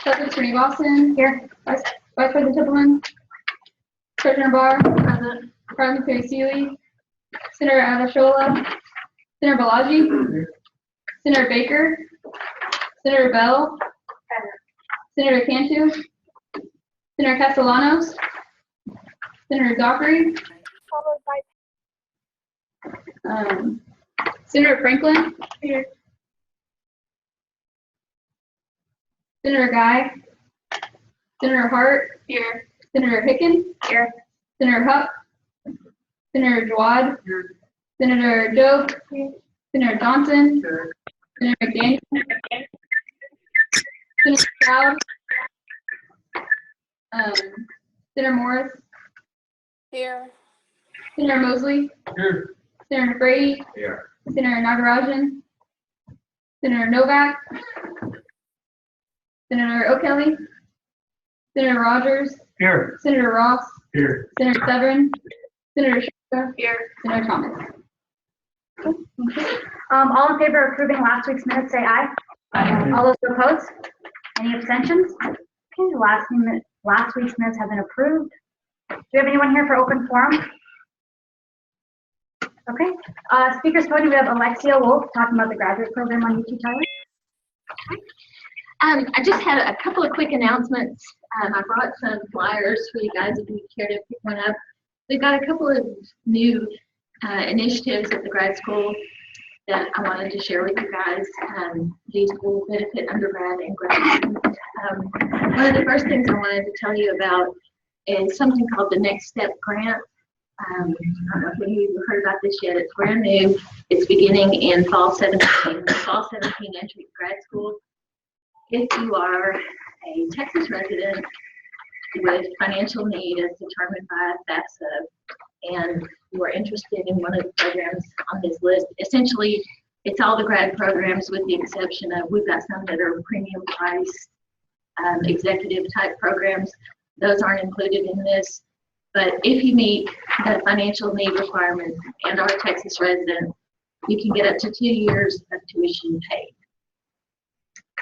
President Attorney Boston. Here. Vice President Tippleman. Treasurer Barr. Present. Parliamentary Seeley. Senator Avashola. Senator Balaji. Senator Baker. Senator Bell. Senator Cantu. Senator Castellanos. Senator Dockery. Senator Franklin. Here. Senator Guy. Senator Hart. Here. Senator Hicken. Here. Senator Hupp. Senator Jawad. Here. Senator Jobe. Here. Senator Johnson. Here. Senator McDaniel. Senator Stroud. Senator Morris. Here. Senator Mosley. Here. Senator Brady. Here. Senator Nagarajan. Senator Novak. Senator O'Kelly. Senator Rogers. Here. Senator Ross. Here. Senator Severin. Senator Shaka. Here. Senator Thomas. All in favor of approving last week's minutes, say aye. Aye. All those opposed? Any abstentions? Okay, last week's minutes have been approved. Do we have anyone here for open forum? Okay. Speakers podium, we have Alexia Wolf talking about the graduate program on UT Tyler. I just had a couple of quick announcements. I brought some flyers for you guys if you care to pick one up. We've got a couple of new initiatives at the grad school that I wanted to share with you guys. These will benefit undergrad and grad students. One of the first things I wanted to tell you about is something called the Next Step Grant. I don't know if you've heard about this yet. It's brand new. It's beginning in fall 17 entry to grad school. If you are a Texas resident with financial need as determined by FAFSA and you are interested in one of the programs on this list, essentially it's all the grad programs with the exception of we've got some that are premium price executive type programs. Those aren't included in this. But if you meet the financial need requirements and are a Texas resident, you can get up to 2 years of tuition paid.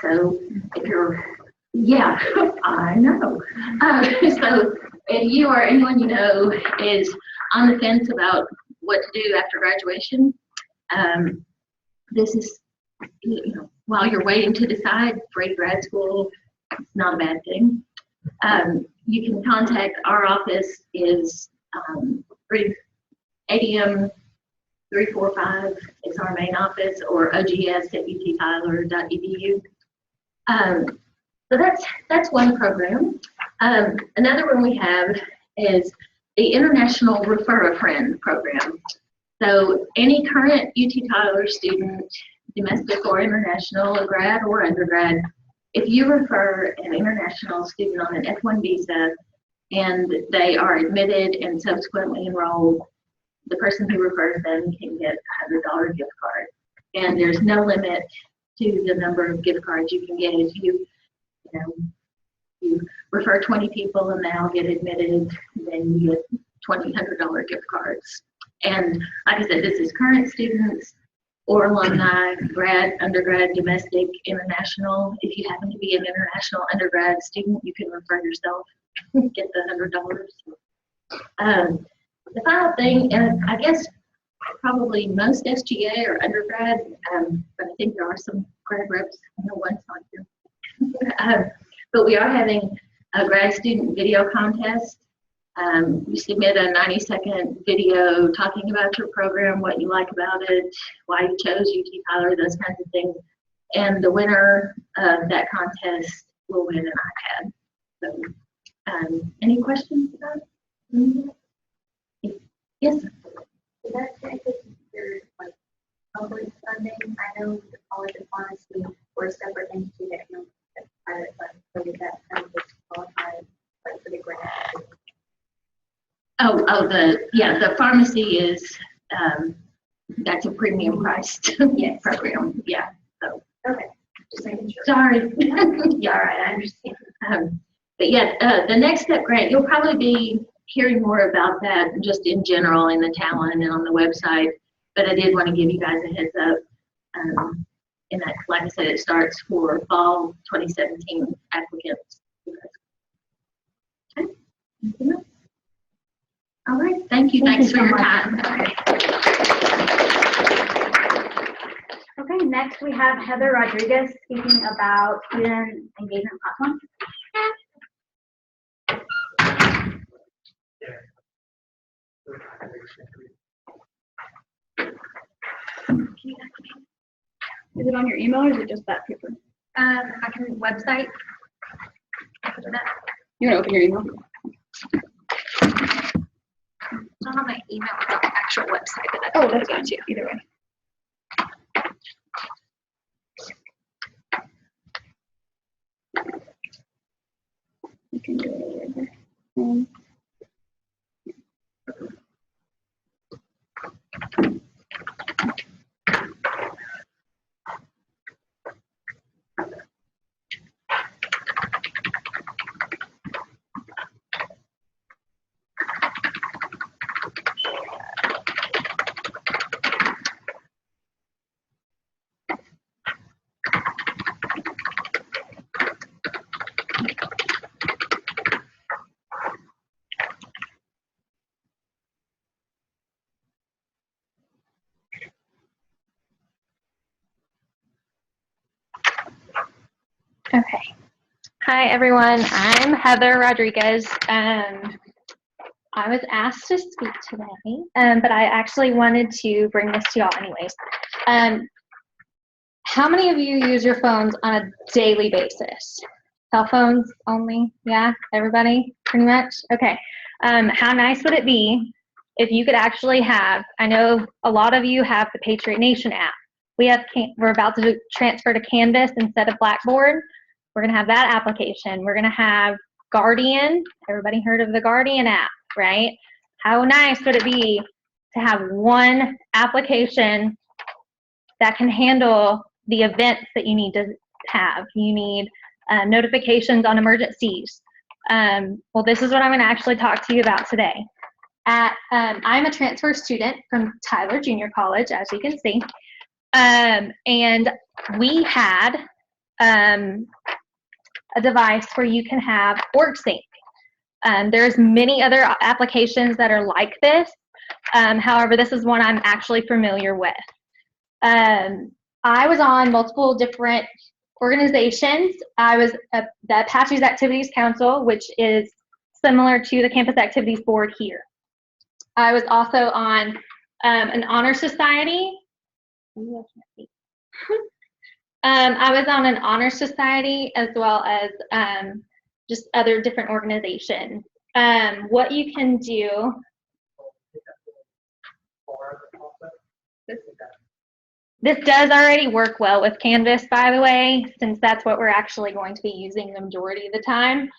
So if you're, yeah, I know. So if you or anyone you know is on the fence about what to do after graduation, this is, while you're waiting to decide, free grad school, it's not a bad thing. You can contact our office is ADM 345 is our main office, or ogs@uttyler.edu. So that's one program. Another one we have is the International Refer a Friend program. So any current UT Tyler student, domestic or international, grad or undergrad, if you refer an international student on an F1 visa and they are admitted and subsequently enrolled, the person who refers them can get a $100 gift card. And there's no limit to the number of gift cards you can get. If you refer 20 people and they all get admitted, then you get $100 gift cards. And like I said, this is current students or alumni, grad, undergrad, domestic, international. If you happen to be an international undergrad student, you can refer yourself, get the $100. The final thing, and I guess probably most SGA are undergrad, but I think there are some grad reps, one's not here. But we are having a grad student video contest. You submit a 90-second video talking about your program, what you like about it, why you chose UT Tyler, those kinds of things. And the winner of that contest will win an iPad. So, any questions about it? Yes? Is that technically considered like public funding? I know the College of Pharmacy or a separate entity that can get private funding, so does that kind of disqualify like for the grant? The pharmacy is, that's a premium priced Yes. program. Yeah. So. Okay. Just making sure. Sorry. Yeah, all right, I understand. But yeah, the Next Step Grant, you'll probably be hearing more about that just in general in the talent and on the website, but I did want to give you guys a heads up. And that, like I said, it starts for fall 2017 applicants. Okay. Anything else? All right. Thank you. Thank Thanks you for so your much. time. Okay, next we have Heather Rodriguez speaking about student engagement platform. Is it on your email or is it just that paper? I can website. You want to open your email? It's not on my email, it's on the actual website that I Oh, that's fine. Either way. You can do it over. Okay. Hi, everyone. I'm Heather Rodriguez. I was asked to speak today, but I actually wanted to bring this to y'all anyways. How many of you use your phones on a daily basis? Cell phones only? Yeah, everybody, pretty much? Okay. How nice would it be if you could actually have, I know a lot of you have the Patriot Nation app. We're about to transfer to Canvas instead of Blackboard. We're going to have that application. We're going to have Guardian. Everybody heard of the Guardian app, right? How nice would it be to have one application that can handle the events that you need to have? You need notifications on emergencies. Well, this is what I'm going to actually talk to you about today. I'm a transfer student from Tyler Junior College, as you can see. And we had a device where you can have OrgSync. There's many other applications that are like this. However, this is one I'm actually familiar with. I was on multiple different organizations. I was the Apache's Activities Council, which is similar to the Campus Activities Board here. I was also on an honor society. I was on an honor society as well as just other different organizations. What you can do. This does already work well with Canvas, by the way, since that's what we're actually going to be using the majority of the time.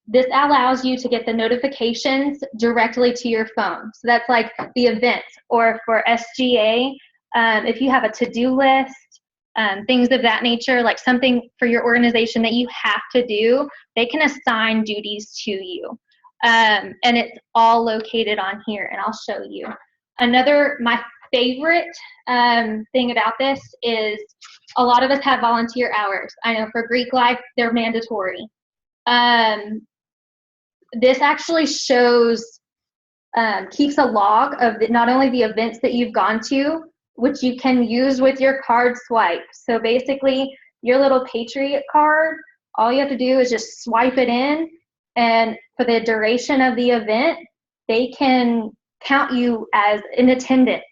This allows you to get the notifications directly to your phone. So that's like the events, or for SGA, if you have a to-do list, things of that nature, like something for your organization that you have to do, they can assign duties to you. And it's all located on here, and I'll show you. My favorite thing about this is a lot of us have volunteer hours. I know for Greek Life, they're mandatory. This actually shows, keeps a log of not only the events that you've gone to, which you can use with your card swipe. So basically, your little Patriot card, all you have to do is just swipe it in, and for the duration of the event, they can count you as in attendance.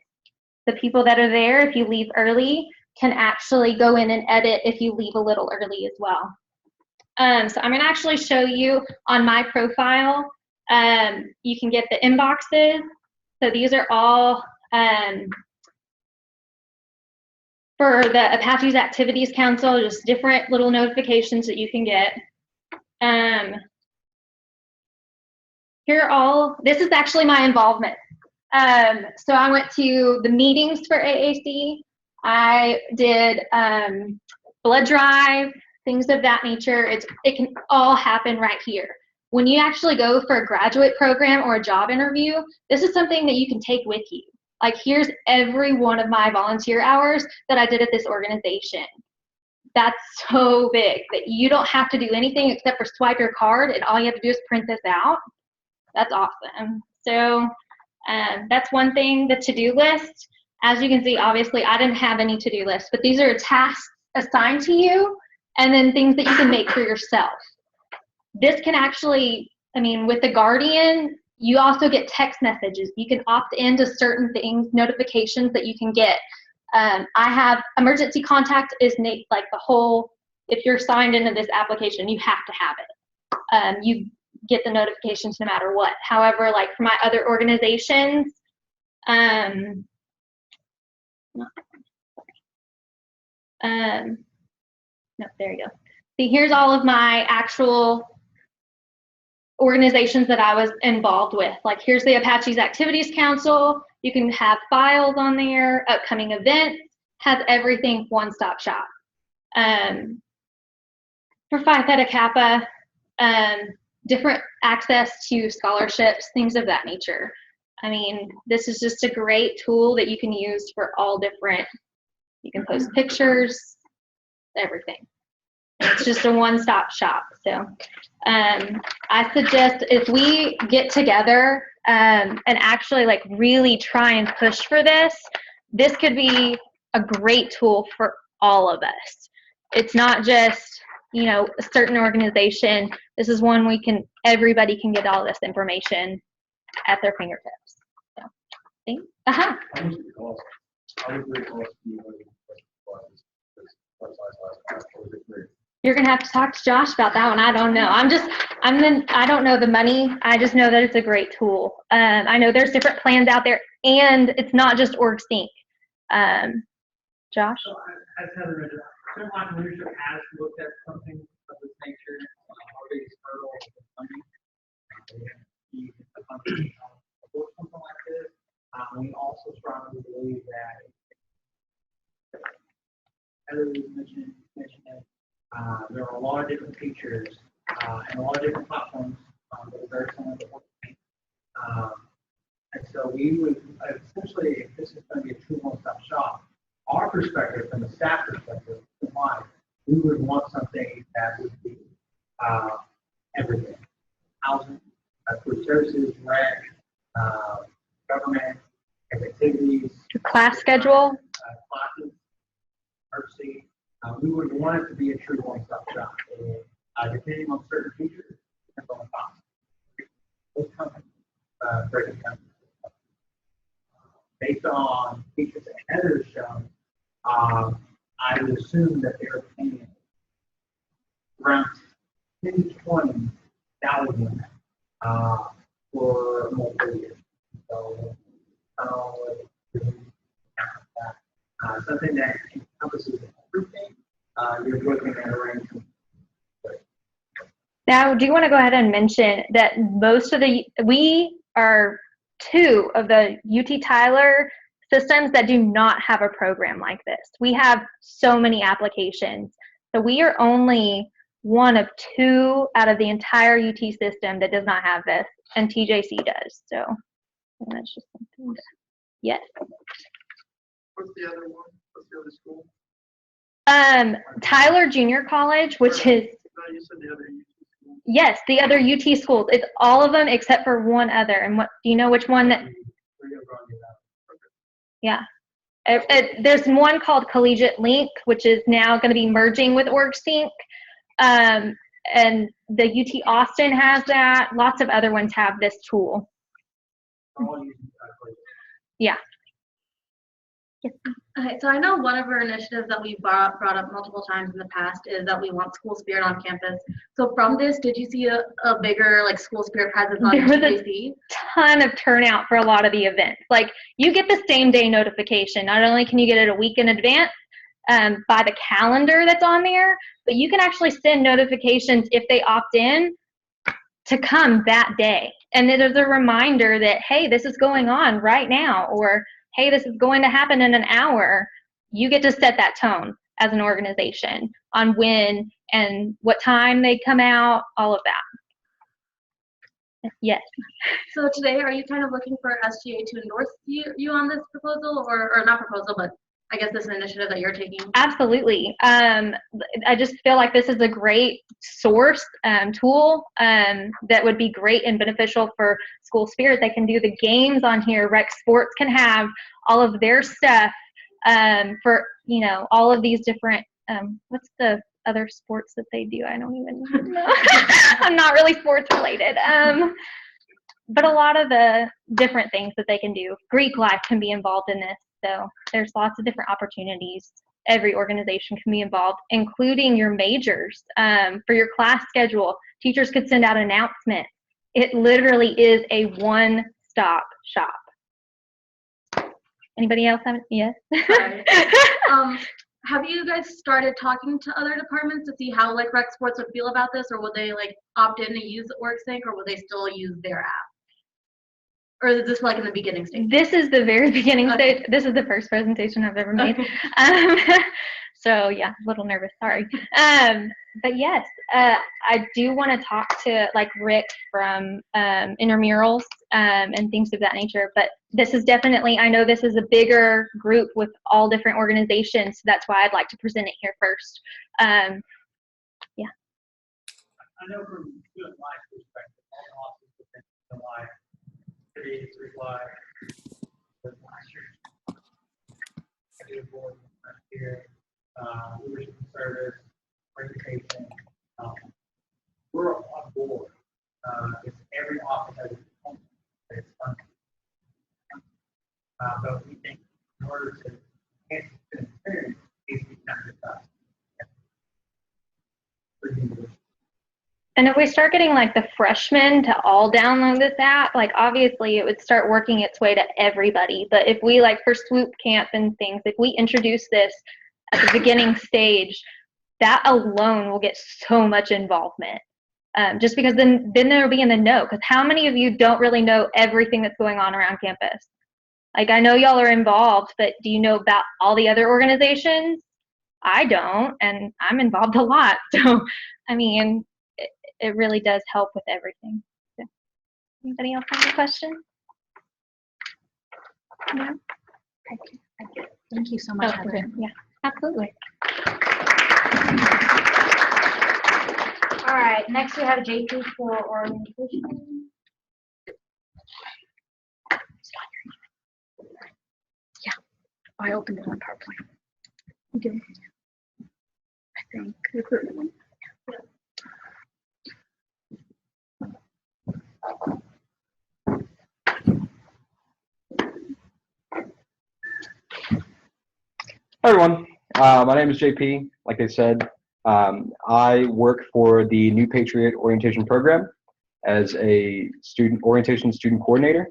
The people that are there, if you leave early, can actually go in and edit if you leave a little early as well. So I'm going to actually show you on my profile. You can get the inboxes. So these are all for the Apache's Activities Council, just different little notifications that you can get. This is actually my involvement. So I went to the meetings for AAC. I did blood drive, things of that nature. It can all happen right here. When you actually go for a graduate program or a job interview, this is something that you can take with you. Like, here's every one of my volunteer hours that I did at this organization. That's so big that you don't have to do anything except for swipe your card, and all you have to do is print this out. That's awesome. So that's one thing. The to-do list, as you can see, obviously I didn't have any to-do list, but these are tasks assigned to you and then things that you can make for yourself. This can actually, I mean, with the Guardian, you also get text messages. You can opt into certain things, notifications that you can get. I have emergency contact is like the whole, if you're signed into this application, you have to have it. You get the notifications no matter what. However, like for my other organizations, no, there you go. See, here's all of my actual organizations that I was involved with. Like, here's the Apache's Activities Council. You can have files on there, upcoming events, has everything one-stop shop. For Phi Theta Kappa, different access to scholarships, things of that nature. I mean, this is just a great tool that you can use for all different, you can post pictures, everything. It's just a one-stop shop. So I suggest if we get together and actually like really try and push for this, this could be a great tool for all of us. It's not just, you know, a certain organization. This is one everybody can get all this information at their fingertips. So, thanks. How much does it cost? How much does it cost you when you You're gonna have to talk to Josh about that one. I don't know. I don't know the money. I just know that it's a great tool. I know there's different plans out there, and it's not just OrgSync. Josh? So, as Heather mentioned, Centerline Leadership has looked at something of this nature. Our biggest hurdle is funding. We have the funding to support something like this. We also strongly believe that, Heather was mentioning that there are a lot of different features and a lot of different platforms that are very similar to OrgSync. And so we would essentially, if this is going to be a true one-stop shop, our perspective, from the staff perspective, we would want something that would be everything: housing, food services, rent, government, activities, Class schedule. classes, emergency. We would want it to be a true one-stop shop. Depending on certain features, depends on the cost. Those companies break it down. Based on features that Heather has shown, I would assume that they're paying around 10 to 20,000 for multiple years. So, something that encompasses everything, you're looking at around. Now, do you want to go ahead and mention that we are 2 of the UT Tyler systems that do not have a program like this. We have so many applications. So we are only one of 2 out of the entire UT system that does not have this, and TJC does. So that's just something that, yes. What's the other one? What's the other school? Tyler Junior College, which is, No, you said the other UT school. yes, the other UT schools. It's all of them except for one other. And what do you know which one that? Yeah. There's one called Collegiate Link, which is now going to be merging with OrgSync. And the UT Austin has that. Lots of other ones have this tool. Yeah. Okay, so I know one of our initiatives that we've brought up multiple times in the past is that we want school spirit on campus. So from this, did you see a bigger like school spirit presence on There was a TJC? ton of turnout for a lot of the events. Like, you get the same day notification. Not only can you get it a week in advance by the calendar that's on there, but you can actually send notifications if they opt in to come that day. And then there's a reminder that, hey, this is going on right now, or hey, this is going to happen in an hour. You get to set that tone as an organization on when and what time they come out, all of that. Yes. So today, are you kind of looking for SGA to endorse you on this proposal, or not proposal, but I guess this is an initiative that you're taking? Absolutely. I just feel like this is a great source tool that would be great and beneficial for school spirit. They can do the games on here. Rec Sports can have all of their stuff for, you know, all of these different, what's the other sports that they do? I don't even know. I'm not really sports related. But a lot of the different things that they can do. Greek life can be involved in this. So there's lots of different opportunities. Every organization can be involved, including your majors. For your class schedule, teachers could send out announcements. It literally is a one-stop shop. Anybody else have it? Yes? Right. Have you guys started talking to other departments to see how like Rec Sports would feel about this, or would they like opt in to use WorkSync, or would they still use their app? Or is this like in the beginning stage? This is the very beginning Okay. stage. This is the first presentation I've ever made. So yeah, a little nervous, sorry. But yes, I do want to talk to like Rick from intramurals and things of that nature. But this is definitely, I know this is a bigger group with all different organizations. So that's why I'd like to present it here first. I know from student life perspective, all the offices within student life, cities, life, the last year, board, here, leadership and service, presentation, we're on board. It's every office has its own, it's funded. But we think in order to enhance the experience, it needs to be done with us. And if we start getting like the freshmen to all download this app, like obviously it would start working its way to everybody. But if we like for swoop camp and things, if we introduce this at the beginning stage, that alone will get so much involvement. Just because then they'll be in the know. Because how many of you don't really know everything that's going on around campus? Like I know y'all are involved, but do you know about all the other organizations? I don't, and I'm involved a lot. So, I mean, it really does help with everything. So, anybody else have a question? No? Thank you so much, Oh, Heather. yeah, absolutely. All right, next we have JP for orientation. Yeah, I opened it on PowerPoint. You did. I think. Recruitment. Hi everyone, my name is JP. Like I said, I work for the New Patriot Orientation Program as a student coordinator,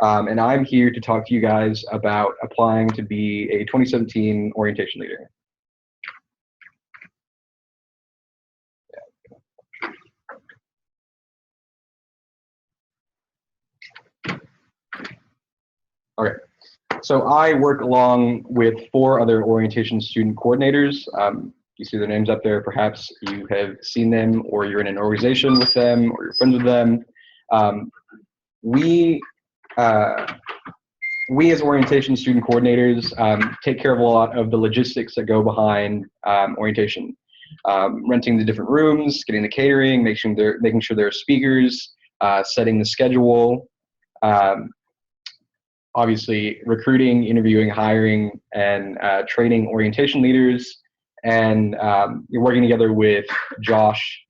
and I'm here to talk to you guys about applying to be a 2017 orientation leader. Okay. So I work along with 4 other orientation student coordinators. You see their names up there. Perhaps you have seen them, or you're in an organization with them, or you're friends with them. We as orientation student coordinators take care of a lot of the logistics that go behind orientation. Renting the different rooms, getting the catering, making sure there are speakers, setting the schedule. Obviously recruiting, interviewing, hiring, and training orientation leaders, and you're working together with Josh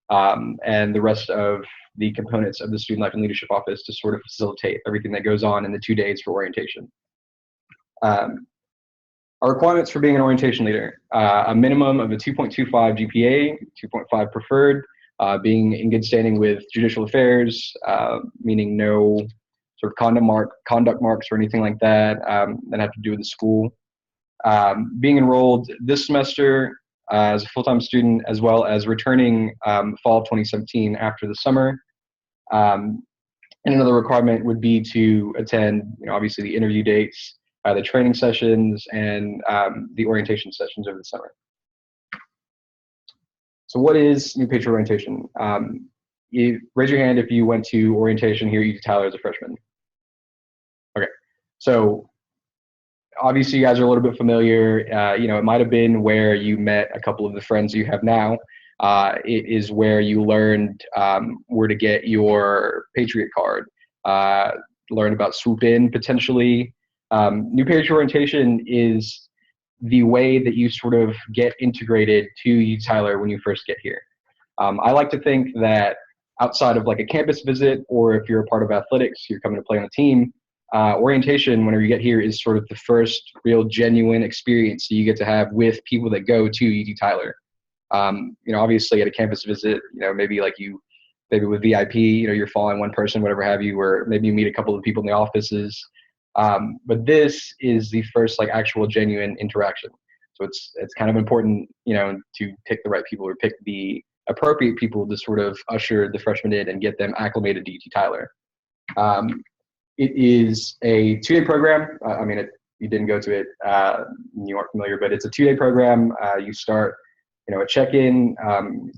and the rest of the components of the Student Life and Leadership Office to sort of facilitate everything that goes on in the 2 days for orientation. Our requirements for being an orientation leader, a minimum of a 2.25 GPA, 2.5 preferred, being in good standing with judicial affairs, meaning no sort of conduct marks or anything like that that have to do with the school. Being enrolled this semester as a full-time student, as well as returning fall of 2017 after the summer. And another requirement would be to attend, obviously the interview dates, the training sessions, and the orientation sessions over the summer. So what is New Patriot Orientation? raise your hand if you went to orientation here at UT Tyler as a freshman. Okay, so obviously you guys are a little bit familiar. It might have been where you met a couple of the friends you have now. It is where you learned where to get your Patriot card, learn about swoop in potentially. New Patriot orientation is the way that you sort of get integrated to UT Tyler when you first get here. I like to think that outside of like a campus visit, or if you're a part of athletics, you're coming to play on a team, orientation, whenever you get here, is sort of the first real genuine experience that you get to have with people that go to UT Tyler. Obviously at a campus visit, maybe with VIP, you're following one person, whatever have you, or maybe you meet a couple of people in the offices. But this is the first like actual genuine interaction. So it's kind of important, to pick the right people or pick the appropriate people to sort of usher the freshmen in and get them acclimated to UT Tyler. It is a 2-day program. You didn't go to it, you aren't familiar, but it's a 2-day program. You start, at check-in,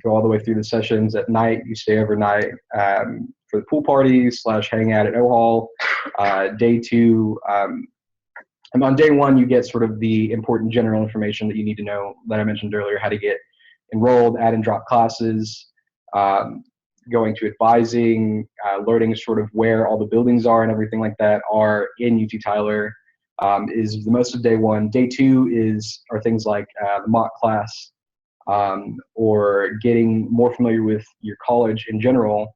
go all the way through the sessions at night. You stay overnight for the pool parties / hang out at O-Hall. Day 2, and on day 1, you get sort of the important general information that you need to know that I mentioned earlier, how to get enrolled, add and drop classes, going to advising, learning sort of where all the buildings are and everything like that are in UT Tyler, is the most of day 1. Day 2 are things like the mock class, or getting more familiar with your college in general,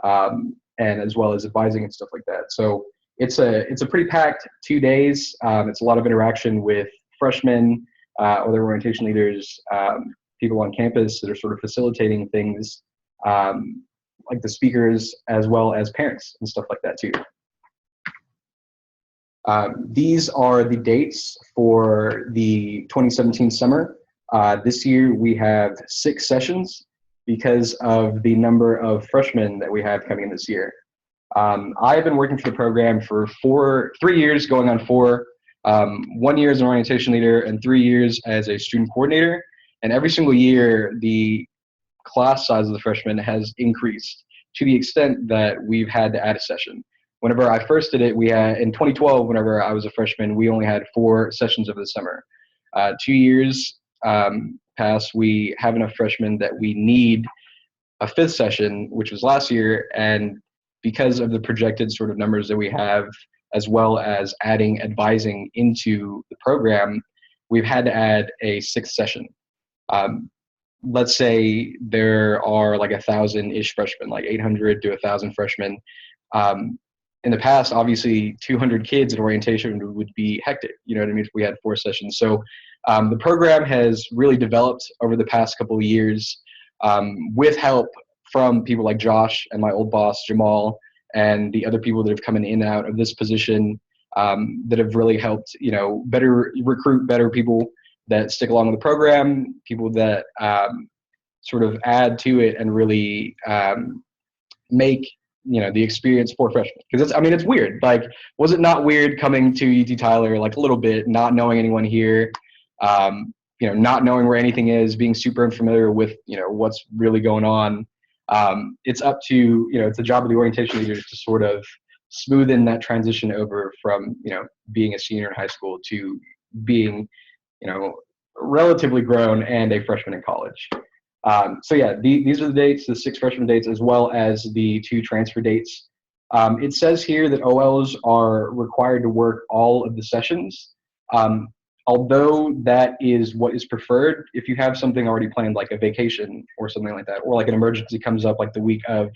and as well as advising and stuff like that. So it's a pretty packed 2 days. It's a lot of interaction with freshmen, other orientation leaders, people on campus that are sort of facilitating things, like the speakers, as well as parents and stuff like that too. These are the dates for the 2017 summer. This year we have 6 sessions because of the number of freshmen that we have coming in this year. I've been working for the program for 3 years, going on 4. 1 year as an orientation leader and 3 years as a student coordinator. And every single year, the class size of the freshmen has increased to the extent that we've had to add a session. Whenever I first did it, in 2012, whenever I was a freshman, we only had 4 sessions over the summer. 2 years past, we have enough freshmen that we need a 5th session, which was last year. And because of the projected sort of numbers that we have, as well as adding advising into the program, we've had to add a 6th session. Let's say there are like 1,000-ish freshmen, like 800 to 1,000 freshmen. In the past, obviously, 200 kids at orientation would be hectic, you know what I mean, if we had 4 sessions. So the program has really developed over the past couple of years, with help from people like Josh and my old boss, Jamal, and the other people that have come in and out of this position, that have really helped, better recruit better people that stick along with the program, people that sort of add to it and really make the experience for freshmen. Because it's weird. Like, was it not weird coming to UT Tyler, like a little bit, not knowing anyone here, not knowing where anything is, being super unfamiliar with what's really going on. It's up to it's the job of the orientation leaders to sort of smoothen that transition over from being a senior in high school to being relatively grown and a freshman in college. So yeah, these are the dates, the 6 freshman dates, as well as the 2 transfer dates. It says here that OLs are required to work all of the sessions. Although that is what is preferred, if you have something already planned, like a vacation or something like that, or like an emergency comes up like the week of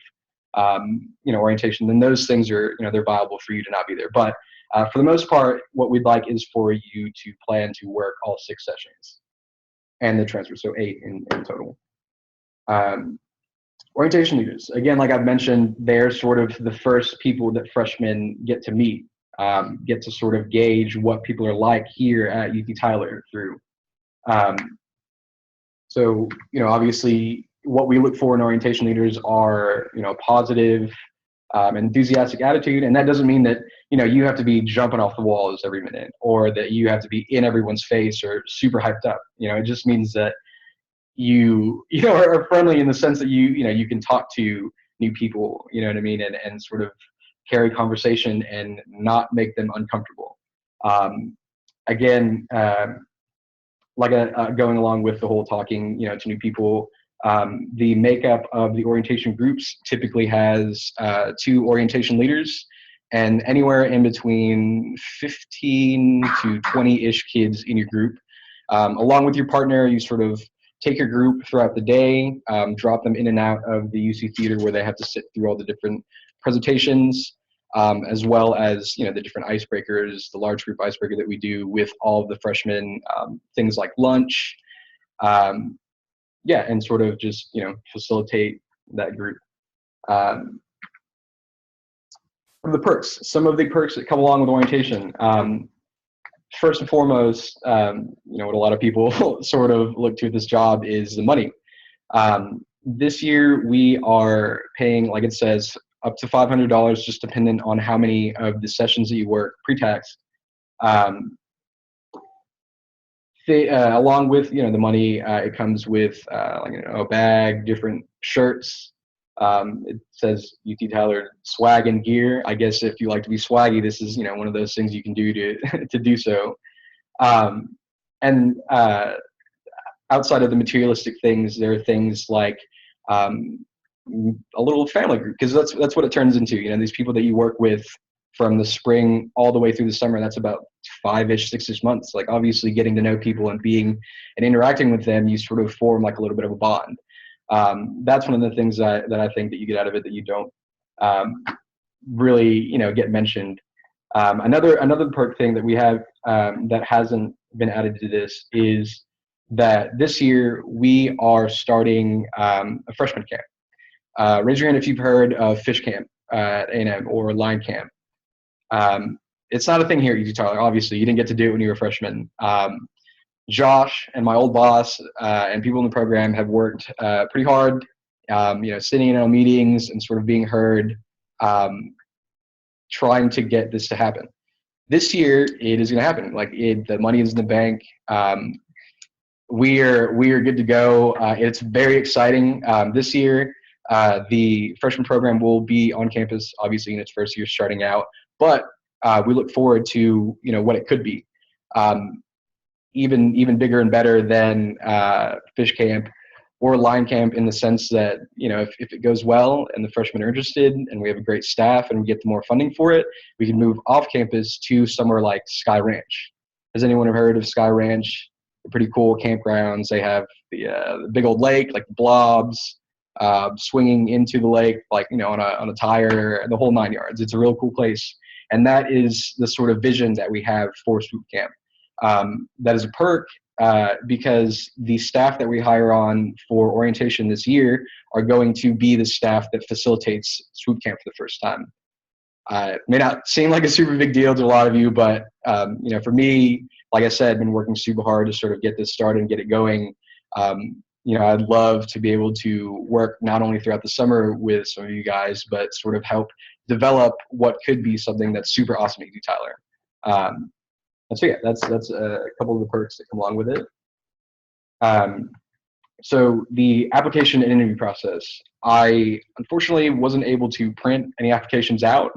orientation, then those things are, they're viable for you to not be there. But for the most part, what we'd like is for you to plan to work all 6 sessions and the transfer, so 8 in total. Orientation leaders, again, like I've mentioned, they're sort of the first people that freshmen get to meet, get to sort of gauge what people are like here at UT Tyler through. So, obviously what we look for in orientation leaders are, positive, enthusiastic attitude. And that doesn't mean that, you have to be jumping off the walls every minute, or that you have to be in everyone's face or super hyped up. It just means that you are friendly in the sense that you can talk to new people, you know what I mean, and sort of carry conversation and not make them uncomfortable. Again, going along with the whole talking, to new people, the makeup of the orientation groups typically has 2 orientation leaders and anywhere in between 15 to 20-ish kids in your group. Along with your partner, you sort of take your group throughout the day, drop them in and out of the UC Theater where they have to sit through all the different presentations, as well as the different icebreakers, the large group icebreaker that we do with all of the freshmen, things like lunch, and sort of just facilitate that group. The perks, some of the perks that come along with orientation. First and foremost, what a lot of people sort of look to this job is the money. This year we are paying, like it says, up to $500, just dependent on how many of the sessions that you work pre-tax. Along with the money, it comes with a bag, different shirts. It says UT Tyler swag and gear. I guess if you like to be swaggy, this is one of those things you can do to to do so. And outside of the materialistic things, there are things like a little family group, because that's what it turns into. These people that you work with from the spring all the way through the summer, that's about 5-ish, 6-ish months. Like, obviously getting to know people and being and interacting with them, you sort of form like a little bit of a bond. That's one of the things that I think that you get out of it that you don't really get mentioned. Another perk thing that we have that hasn't been added to this is that this year we are starting a freshman camp. Raise your hand if you've heard of Fish Camp at A&M or Line Camp. It's not a thing here at UT Tyler. Obviously, you didn't get to do it when you were a freshman. Josh and my old boss and people in the program have worked pretty hard, sitting in on meetings and sort of being heard, trying to get this to happen. This year, it is going to happen. The money is in the bank. We are good to go. It's very exciting. This year, the freshman program will be on campus, obviously in its first year starting out, but we look forward to what it could be. Even bigger and better than Fish Camp or Line Camp, in the sense that if it goes well and the freshmen are interested and we have a great staff and we get the more funding for it, we can move off campus to somewhere like Sky Ranch. Has anyone ever heard of Sky Ranch? They're pretty cool campgrounds. They have the big old lake, like the blobs, swinging into the lake, on a tire, the whole 9 yards. It's a real cool place, and that is the sort of vision that we have for Swoop Camp. That is a perk because the staff that we hire on for orientation this year are going to be the staff that facilitates Swoop Camp for the first time. It may not seem like a super big deal to a lot of you, but for me, like I said, I've been working super hard to sort of get this started and get it going. I'd love to be able to work not only throughout the summer with some of you guys, but sort of help develop what could be something that's super awesome at UT Tyler. So yeah, that's a couple of the perks that come along with it. So the application and interview process, I unfortunately wasn't able to print any applications out.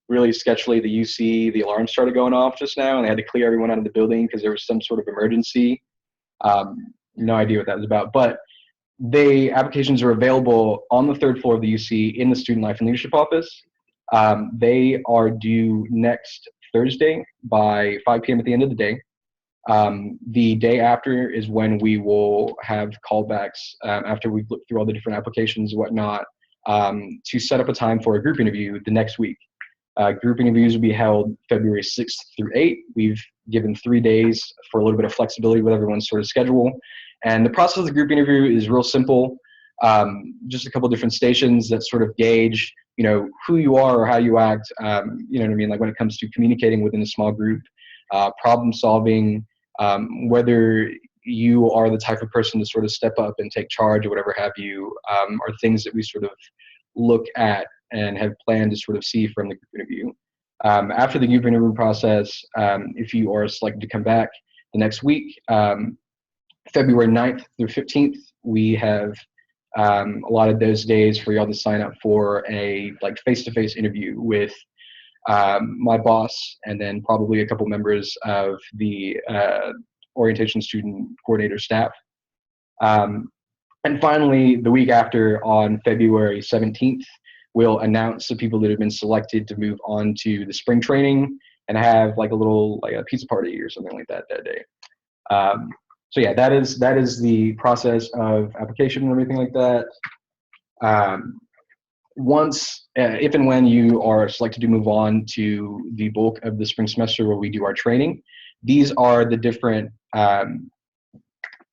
Really sketchily, the UC, the alarm started going off just now, and they had to clear everyone out of the building because there was some sort of emergency. No idea what that was about, but the applications are available on the 3rd floor of the UC in the Student Life and Leadership Office. They are due next Thursday by 5 p.m. at the end of the day. The day after is when we will have callbacks after we've looked through all the different applications and whatnot, to set up a time for a group interview the next week. Group interviews will be held February 6th through 8th. We've given 3 days for a little bit of flexibility with everyone's sort of schedule. And the process of the group interview is real simple. Just a couple different stations that sort of gauge, who you are or how you act, you know what I mean? Like when it comes to communicating within a small group, problem solving, whether you are the type of person to sort of step up and take charge or whatever have you, are things that we sort of look at and have planned to sort of see from the group interview. After the group interview process, if you are selected to come back the next week, February 9th through 15th, we have a lot of those days for y'all to sign up for a like face-to-face interview with my boss, and then probably a couple members of the orientation student coordinator staff. And finally, the week after, on February 17th, we'll announce the people that have been selected to move on to the spring training and have like a little like a pizza party or something like that day. So yeah, that is the process of application and everything like that. Once, if and when you are selected to move on to the bulk of the spring semester where we do our training, these are the different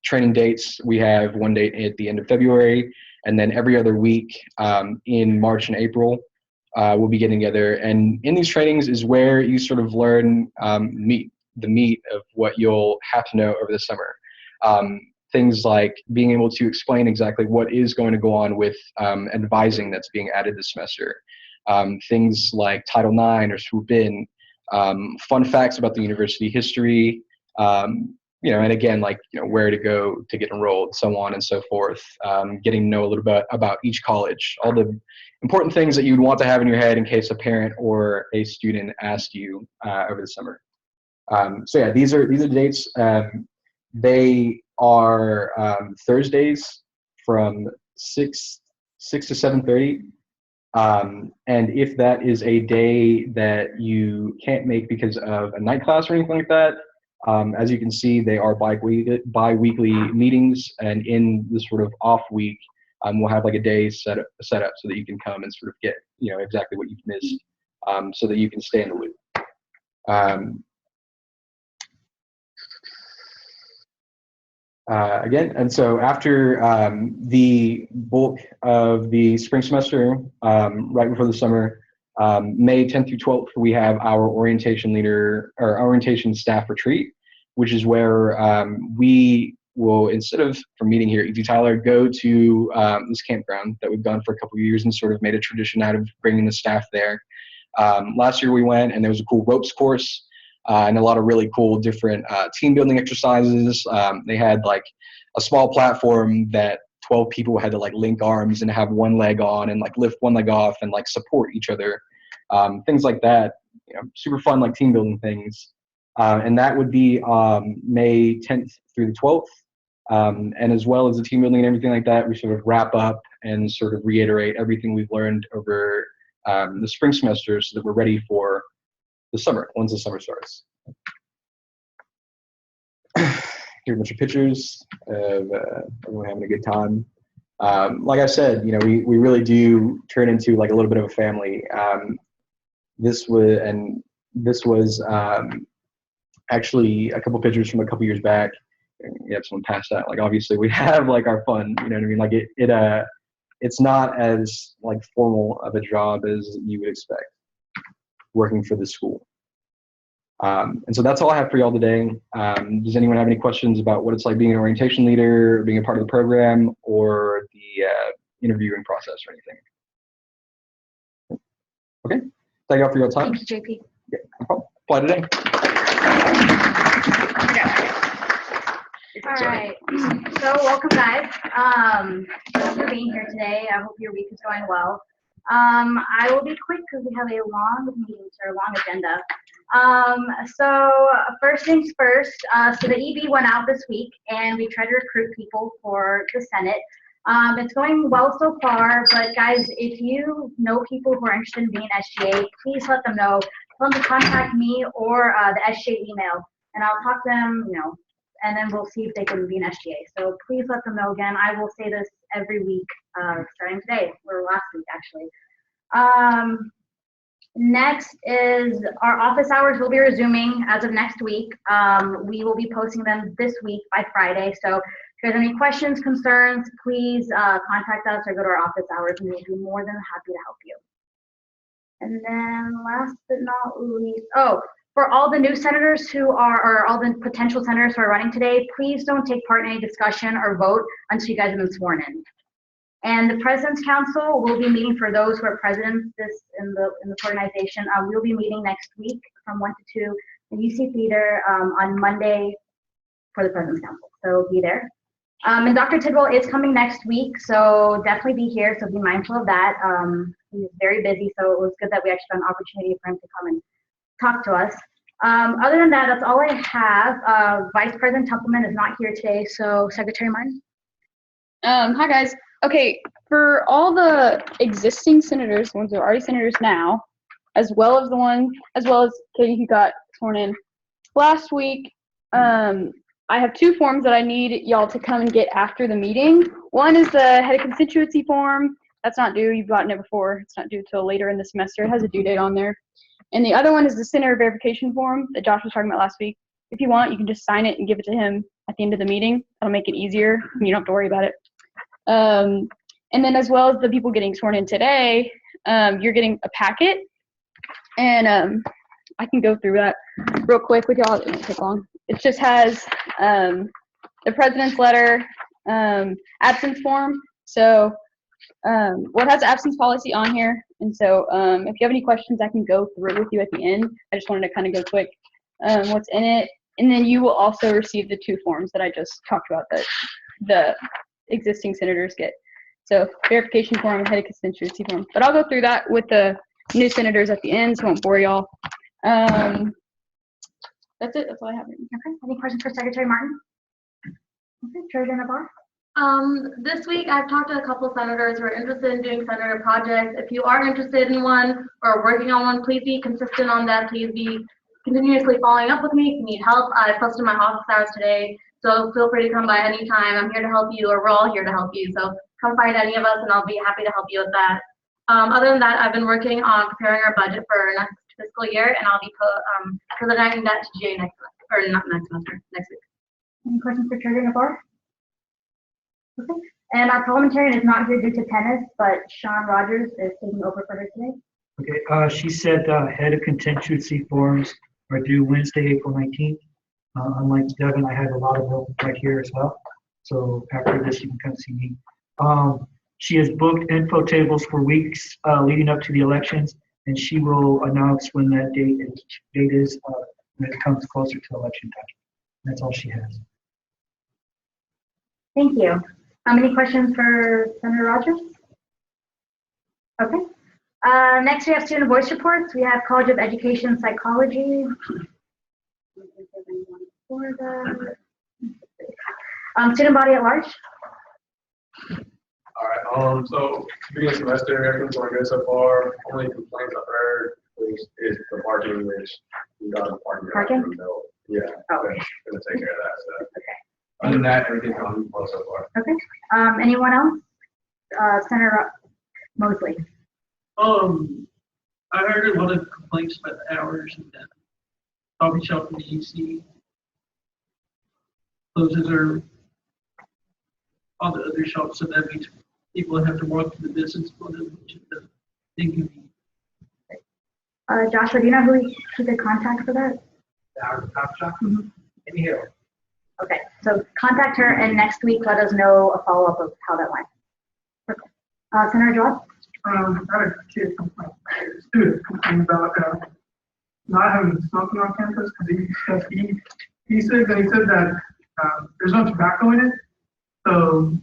training dates. We have one date at the end of February, and then every other week in March and April, we'll be getting together. And in these trainings is where you sort of learn the meat of what you'll have to know over the summer. Things like being able to explain exactly what is going to go on with advising that's being added this semester. Things like Title IX or Swoop In, fun facts about the university history, and again, like, where to go to get enrolled, so on and so forth. Getting to know a little bit about each college, all the important things that you'd want to have in your head in case a parent or a student asked you over the summer. So yeah, these are the dates. They are Thursdays from 6 to 7:30. And if that is a day that you can't make because of a night class or anything like that, as you can see, they are bi-weekly meetings, and in this sort of off week, we'll have like a day set up so that you can come and sort of get exactly what you've missed, so that you can stay in the loop. Again, and so after the bulk of the spring semester, right before the summer, May 10th through 12th, we have our orientation staff retreat, which is where we will, instead of from meeting here at UT Tyler, go to this campground that we've done for a couple of years and sort of made a tradition out of bringing the staff there. Last year we went, and there was a cool ropes course. And a lot of really cool different team building exercises. They had like a small platform that 12 people had to like link arms and have one leg on and like lift one leg off and like support each other. Things like that, super fun, like team building things. And that would be May 10th through the 12th. And as well as the team building and everything like that, we sort of wrap up and sort of reiterate everything we've learned over the spring semester so that we're ready for the summer, once the summer starts. Here are a bunch of pictures of everyone having a good time. Like I said, we really do turn into like a little bit of a family. This was actually a couple pictures from a couple years back. You have someone pass that. Like, obviously we have like our fun, you know what I mean? Like it's not as like formal of a job as you would expect working for the school. And so that's all I have for y'all today. Does anyone have any questions about what it's like being an orientation leader, being a part of the program, or the interviewing process or anything? Okay, thank y'all for your time. Thank you, JP. Yeah, no problem. Apply today. All right, so welcome guys. Thanks for being here today. I hope your week is going well. I will be quick because we have a long meeting, or a long agenda. So first things first, so the EB went out this week and we tried to recruit people for the Senate. It's going well so far, but guys, if you know people who are interested in being SGA, please let them know. Tell them to contact me or the SGA email, and I'll talk to them, and then we'll see if they can be an SGA. So please let them know. Again, I will say this every week, starting today, or last week actually. Next is our office hours will be resuming as of next week. We will be posting them this week by Friday. So if you have any questions, concerns, please contact us or go to our office hours, and we'll be more than happy to help you. And then last but not least, for all the new senators who are, or all the potential senators who are running today, please don't take part in any discussion or vote until you guys have been sworn in. And the President's Council will be meeting for those who are presidents in this organization. We'll be meeting next week from 1 to 2 in UC Theater on Monday for the President's Council. So be there. And Dr. Tidwell is coming next week, so definitely be here. So be mindful of that. He's very busy, so it was good that we actually got an opportunity for him to come and talk to us. Other than that, that's all I have. Vice President Templeman is not here today, so Secretary Martin. Hi guys. Okay, for all the existing senators, the ones that are already senators now, as well as Katie who got sworn in last week, I have 2 forms that I need y'all to come and get after the meeting. One is the head of constituency form. That's not due. You've gotten it before. It's not due till later in the semester. It has a due date on there. And the other one is the senator verification form that Josh was talking about last week. If you want, you can just sign it and give it to him at the end of the meeting. That'll make it easier. And you don't have to worry about it. And then as well as the people getting sworn in today, you're getting a packet. And I can go through that real quick with y'all. It won't take long. It just has the president's letter, absence form. So what has the absence policy on here? And so if you have any questions, I can go through it with you at the end. I just wanted to kind of go quick what's in it. And then you will also receive the 2 forms that I just talked about that the existing senators get. So verification form and head of constituency form. But I'll go through that with the new senators at the end, so I won't bore y'all. That's it. That's all I have. Okay. Any questions for Secretary Martin? Okay. Treasurer Navarro. This week I've talked to a couple of senators who are interested in doing senator projects. If you are interested in one or working on one, please be consistent on that. Please be continuously following up with me if you need help. I posted my office hours today, so feel free to come by anytime. I'm here to help you, or we're all here to help you. So come find any of us, and I'll be happy to help you with that. Other than that, I've been working on preparing our budget for next fiscal year, and I'll be presenting that to GA next semester, or not next semester, next week. Any questions for Treasurer Navarro? Okay. And our parliamentarian is not here due to tennis, but Sean Rogers is taking over for her today. Okay. She said head of contingency forms are due Wednesday, April 19th. Unlike Devin, I have a lot of them right here as well. So after this, you can come see me. She has booked info tables for weeks leading up to the elections, and she will announce when that date is when it comes closer to election time. That's all she has. Thank you. Any questions for Senator Rogers? Okay. Next, we have student voice reports. We have College of Education Psychology. Student body at large. All right. So beginning semester, everything's going good so far. Only complaints I've heard is the parking, which we got a parking. Yeah. Oh. Gonna take care of that. So. Okay. Other than that, everything's going well so far. Okay. Anyone else? Senator Mosley. I heard a lot of complaints about the hours and that coffee shop in the EC closes early. All the other shops, so that means people have to walk to the business for them, which is the inconvenience. Joshua, do you know who the contact for that? The hours of coffee shop? Mm-hmm. In here. Okay, so contact her and next week let us know a follow-up of how that went. Perfect. Senator Joab? I had a kid complain, student complain about not having smoking on campus because he said that there's no tobacco in it. So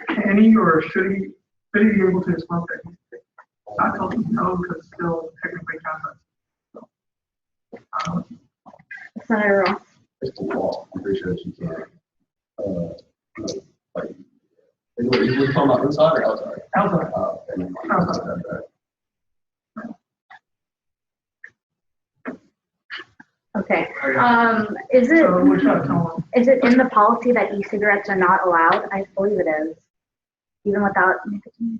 can he or should he be able to smoke that? I told him no because it's still technically campus. So, Senator Ross? It's the law. I'm pretty sure she's like, we're talking about inside or outside? outside. Outside. Okay. Is it So which I told him. is it in the policy that e-cigarettes are not allowed? I believe it is, even without nicotine.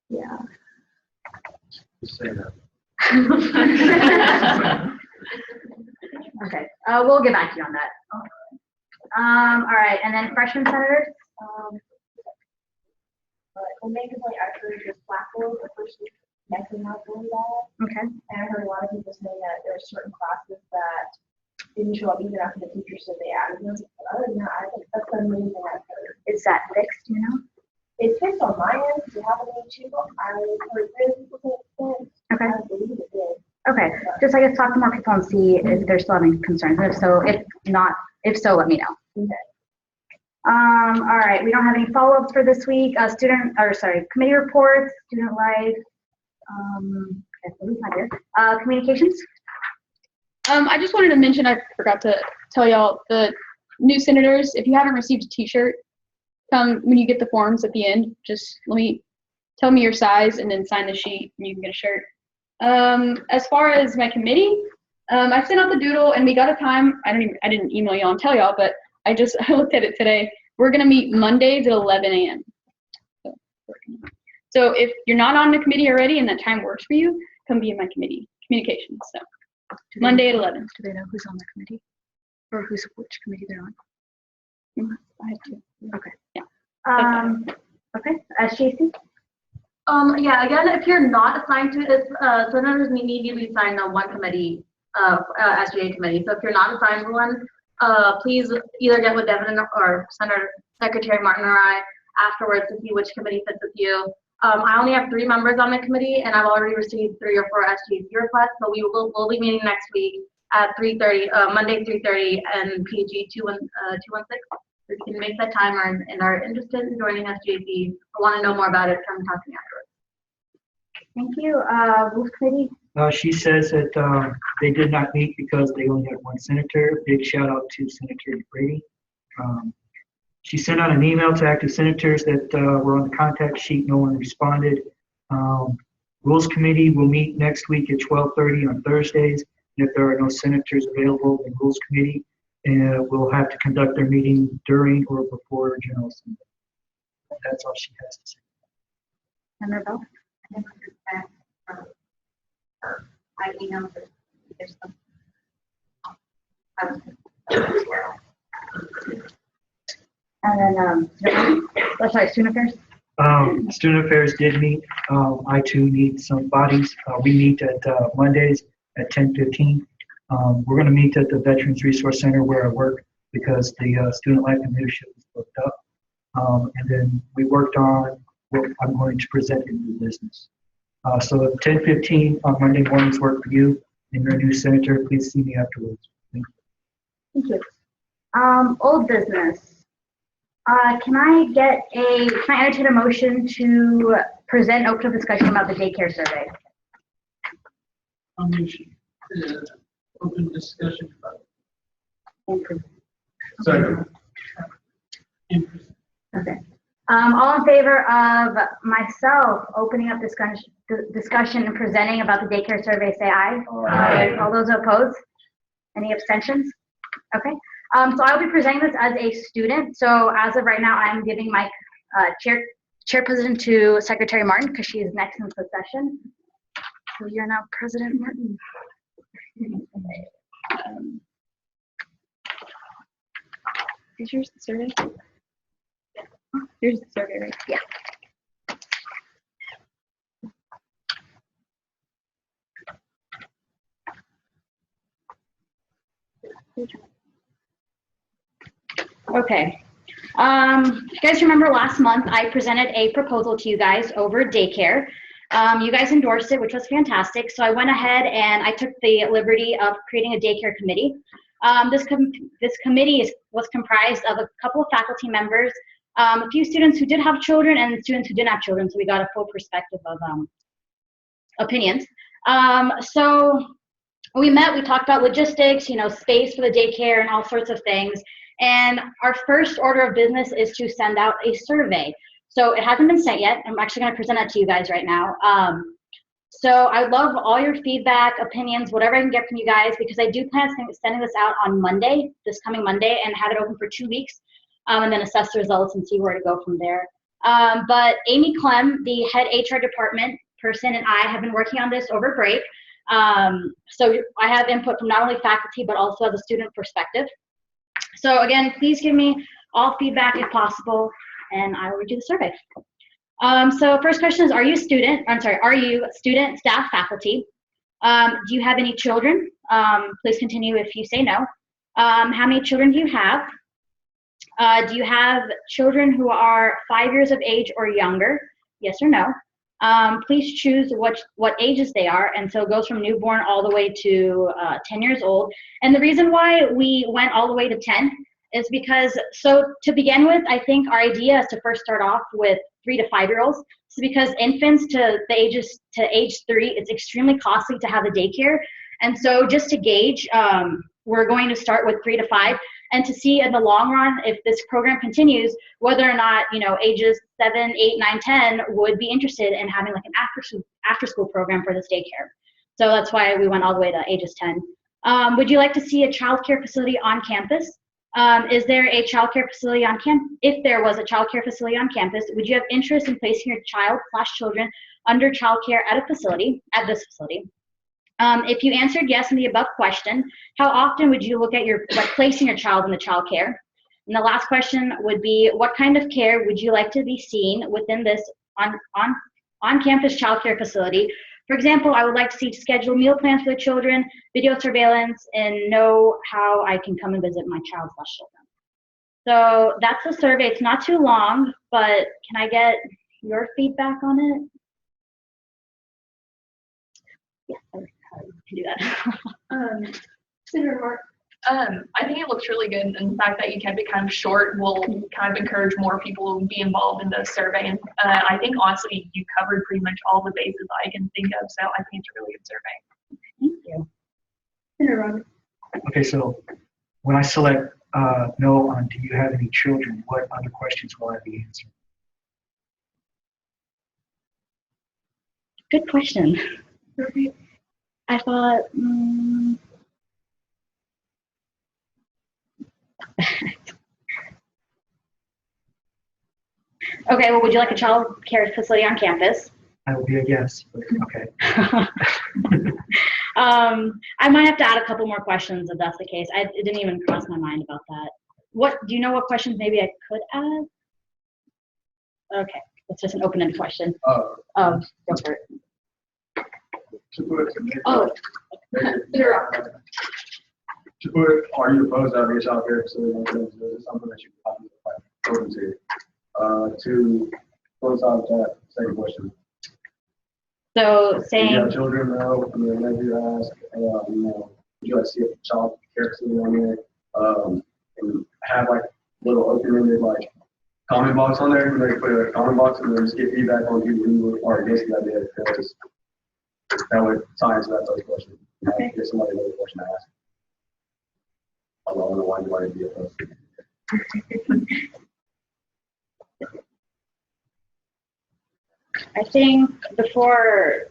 Yeah. Just say that. Okay. We'll get back to you on that. All right, and then freshman senators. The main complaint I heard was Blackboard, the first week, definitely not doing that. Okay. And I heard a lot of people saying that there are certain classes that didn't show up even after the teacher said they added them. But other than that, I think that's the main thing I've heard. Is that fixed, you know? It's fixed on my end. Do you have any too? I heard many people say it's fixed. Okay. I believe it did. Okay. Just I guess talk to more people and see if they're still having concerns. And if so, If so, let me know. All right, we don't have any follow-ups for this week. Committee reports, student life, I believe not here. Communications. I just wanted to mention, I forgot to tell y'all, the new senators, if you haven't received a t-shirt, come when you get the forms at the end, just tell me your size and then sign the sheet and you can get a shirt. As far as my committee, I sent out the doodle and we got a time. I didn't email y'all and tell y'all, but I looked at it today. We're gonna meet Mondays at 11 a.m. So if you're not on the committee already and that time works for you, come be in my committee, communications. So Monday at 11. Do they know who's on the committee? Or which committee they're on? I have to. Okay. Yeah. Okay, SGA. Yeah, again, if you're not assigned to this, senators need you to be assigned on one committee, SGA committee. So if you're not assigned to one, please either get with Devin or Secretary Martin or I afterwards to see which committee fits with you. I only have 3 members on the committee, and I've already received 3 or 4 SGA requests. So we'll be meeting next week at 3:30, Monday 3:30, and PG 216. If you can make that time and are interested in joining SGAP or want to know more about it, come talk to me afterwards. Thank you. Rules Committee. She says that they did not meet because they only had one senator. Big shout out to Senator Brady. She sent out an email to active senators that were on the contact sheet. No one responded. Rules Committee will meet next week at 12:30 on Thursdays. And if there are no senators available in Rules Committee, will have to conduct their meeting during or before General Assembly. That's all she has to say. Member Bell? I emailed her. There's And then, Student Affairs? Student Affairs did meet. I too need some bodies. We meet at Mondays at 10:15. We're going to meet at the Veterans Resource Center where I work because the Student Life and Leadership is booked up. And then we worked on what I'm going to present in new business. So at 10:15 on Monday mornings work for you and your new senator. Please see me afterwards. Thank you. Thank you. Old business. Can I entertain a motion to present open discussion about the daycare survey? Open discussion about Second. Okay. All in favor of myself opening up discussion and presenting about the daycare survey, say aye. Aye. All those opposed? Any abstentions? Okay. So I'll be presenting this as a student. So as of right now, I'm giving my chair position to Secretary Martin because she is next in succession. So you're now President Martin. Is yours the survey? Here's the survey, right? Yeah. Okay. You guys remember last month I presented a proposal to you guys over daycare. You guys endorsed it, which was fantastic. So I went ahead and I took the liberty of creating a daycare committee. This committee was comprised of a couple of faculty members, a few students who did have children, and students who didn't have children. So we got a full perspective of opinions. So we met, we talked about logistics, space for the daycare and all sorts of things. And our first order of business is to send out a survey. So it hasn't been sent yet. I'm actually going to present that to you guys right now. So I would love all your feedback, opinions, whatever I can get from you guys, because I do plan on sending this out on Monday, this coming Monday, and have it open for 2 weeks, and then assess the results and see where to go from there. But Amy Clem, the head HR department person, and I have been working on this over break. So I have input from not only faculty, but also as a student perspective. So again, please give me all feedback if possible, and I will redo the survey. So first question is, are you student, staff, faculty? Do you have any children? Please continue if you say no. How many children do you have? Do you have children who are 5 years of age or younger? Yes or no? Please choose what ages they are, and so it goes from newborn all the way to 10 years old. And the reason why we went all the way to 10 is because, so to begin with, I think our idea is to first start off with 3 to 5 year olds. So because infants to age 3, it's extremely costly to have a daycare. And so just to gauge, we're going to start with 3 to 5, and to see in the long run, if this program continues, whether or not, ages 7, 8, 9, 10 would be interested in having like an after school program for this daycare. So that's why we went all the way to ages 10. Would you like to see a childcare facility on campus? Is there a childcare facility on campus? If there was a childcare facility on campus, would you have interest in placing your child/children under childcare at this facility? If you answered yes in the above question, how often would you look at placing your child in the child care? And the last question would be, what kind of care would you like to be seen within this on-campus child care facility? For example, I would like to see scheduled meal plans for the children, video surveillance, and know how I can come and visit my child/children. So that's the survey. It's not too long, but can I get your feedback on it? Yeah, can do that. Senator Mark. I think it looks really good, and the fact that you kept it kind of short will kind of encourage more people to be involved in the survey. And I think honestly, you covered pretty much all the bases I can think of, so I think it's a really good survey. Thank you. Senator Robert. Okay, so when I select no on do you have any children, what other questions will I be answering? Good question. I thought, okay, well, would you like a child care facility on campus? I will be a yes, but okay. I might have to add a couple more questions if that's the case. It didn't even cross my mind about that. Do you know what questions maybe I could add? Okay, it's just an open-ended question. Go for it. Oh. Are you opposed to having a child care facility? Is it something that you are open to? To close out that second question. So saying. You have children now, and then maybe you ask, would you like to see a child care facility on there? And have like little open-ended like comment box on there. Maybe put a comment box and then just get feedback on people who are against the idea, because that would tie into that those questions. Okay. Get somebody another question to ask. I don't know why you want to be opposed. I think before,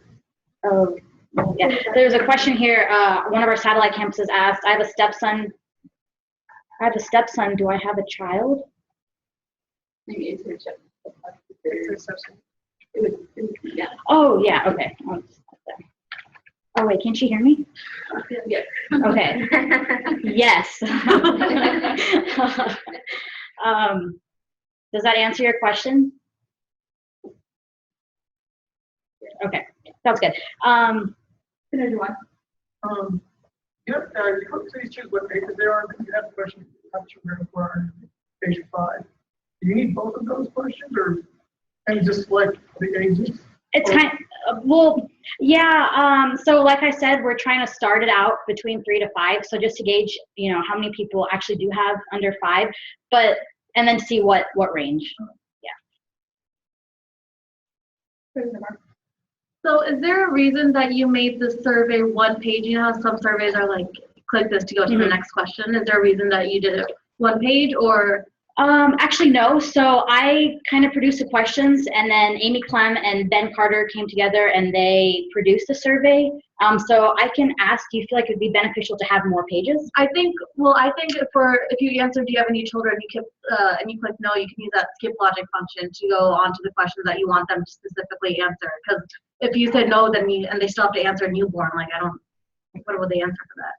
there's a question here. One of our satellite campuses asked, I have a stepson. Do I have a child? Maybe internship. Yeah. Oh, yeah, okay. Oh, wait, can she hear me? Yeah. Okay. Yes. Does that answer your question? Okay, sounds good. Senator Juwan. Yep, please choose what pages they are. You have a question for page 5. Do you need both of those questions, or and just select the ages? It's kind of, well, yeah. So like I said, we're trying to start it out between 3 to 5. So just to gauge, how many people actually do have under 5, and then see what range. Yeah. So is there a reason that you made the survey one page? You know how some surveys are like, click this to go to the next question. Is there a reason that you did it one page, or? Actually, no. So I kind of produced the questions, and then Amy Clem and Ben Carter came together and they produced the survey. So I can ask, do you feel like it would be beneficial to have more pages? I think if you answered, do you have any children, and you click no, you can use that skip logic function to go on to the questions that you want them to specifically answer. Because if you said no, then and they still have to answer newborn, what would they answer for that?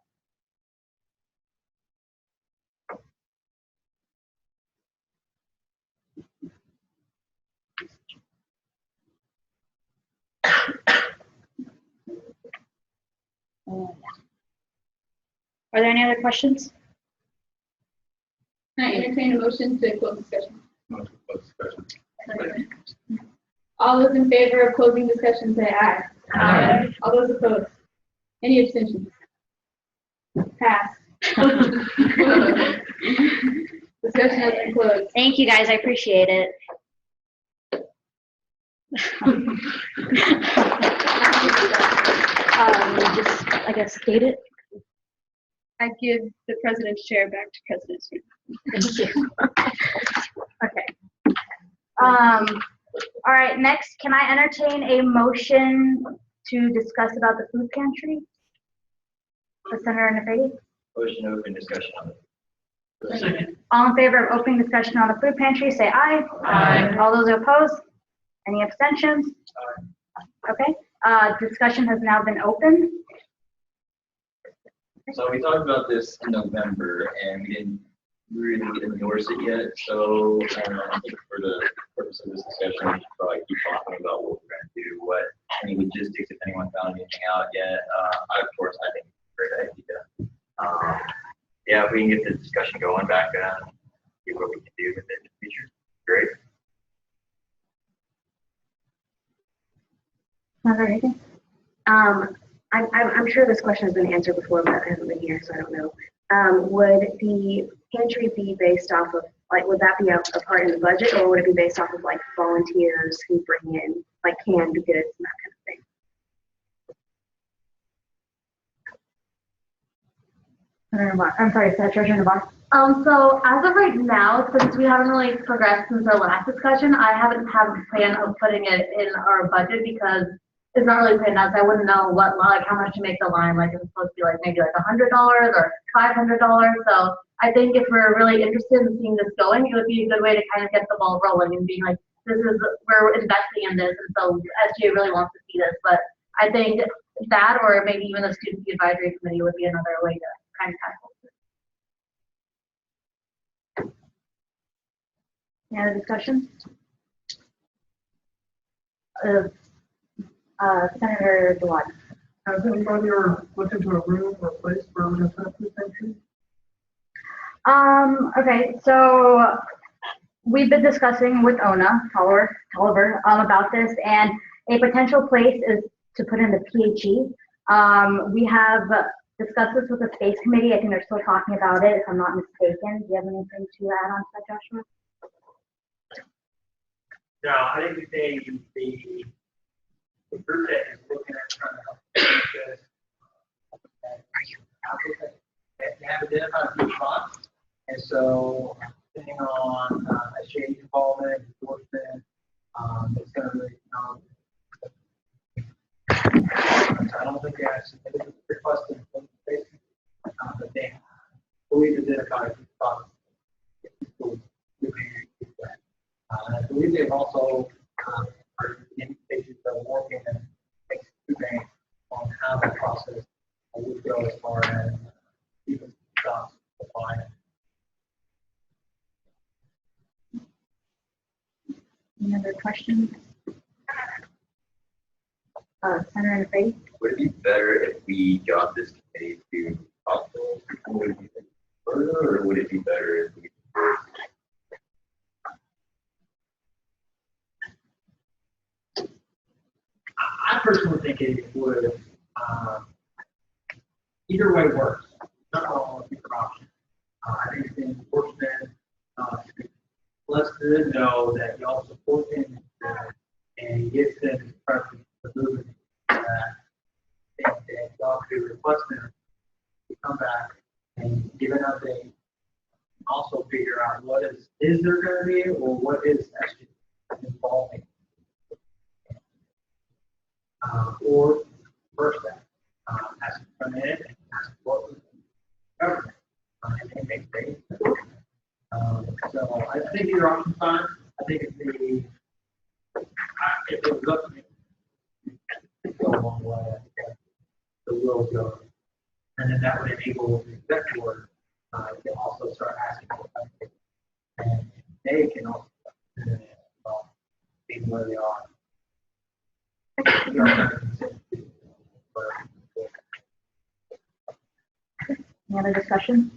Are there any other questions? Can I entertain a motion to close discussion? Motion to close discussion. All those in favor of closing discussion say aye. Aye. All those opposed? Any abstentions? Pass. Discussion has been closed. Thank you guys, I appreciate it. Just, I guess, state it. I give the president's chair back to President Smith. Okay. All right, next, can I entertain a motion to discuss about the food pantry? The Senator Nafedi? Motion to open discussion on it. Second. All in favor of opening discussion on the food pantry, say aye. Aye. All those opposed? Any abstentions? Okay, discussion has now been opened. So we talked about this in November and we didn't really endorse it yet. So I think for the purpose of this discussion, we should probably keep talking about what we're going to do, what any logistics, if anyone found anything out yet. Of course, I think it's a great idea. Yeah, if we can get the discussion going back on, see what we can do with it in the future. Great. Anything? I'm sure this question has been answered before, but I haven't been here, so I don't know. Would the pantry be based off of, like, would that be a part in the budget, or would it be based off of, like, volunteers who bring in, like, canned goods and that kind of thing? I'm sorry, is that Treasurer Navarre? So as of right now, since we haven't really progressed since our last discussion, I haven't had a plan of putting it in our budget because it's not really planned out. So I wouldn't know like how much to make the line. Like, it's supposed to be like maybe like $100 or $500. So I think if we're really interested in seeing this going, it would be a good way to kind of get the ball rolling and being like, we're investing in this, and so SGA really wants to see this. But I think that, or maybe even the student advisory committee, would be another way to kind of tackle this. Any other discussion? Senator Dewad. Has anybody ever looked into a room or place where we're going to set up food pantry? Okay, so we've been discussing with Tolliver, about this, and a potential place is to put in the PHE. We have discussed this with the space committee. I think they're still talking about it, if I'm not mistaken. Do you have anything to add on to that, Joshua? No, I think the group that is looking at trying to help this, they have identified a few spots, and so depending on SGA involvement, enforcement, it's going to really I don't think they have submitted a request in the space, but they believe identified a few spots. And I believe they've also are in stages of working and executing on how the process would go as far as even stops applying. Any other questions? Senator Nafedi? Would it be better if we got this committee to talk to us before we do further, or would it be better if we I personally think it would, either way works. Not all of the options. I think the enforcement lets them know that y'all support him and gets them his preference for moving that y'all could request them to come back and give an update. Also figure out what is there going to be, or what is actually involving. Or first that has to come in and has to work with the government and make things. So I think your option's fine. I think if it was up to me, it'd go a long way. I think the will go, and then that would enable the executive order to also start asking for updates, and they can also see where they are. Any other discussion?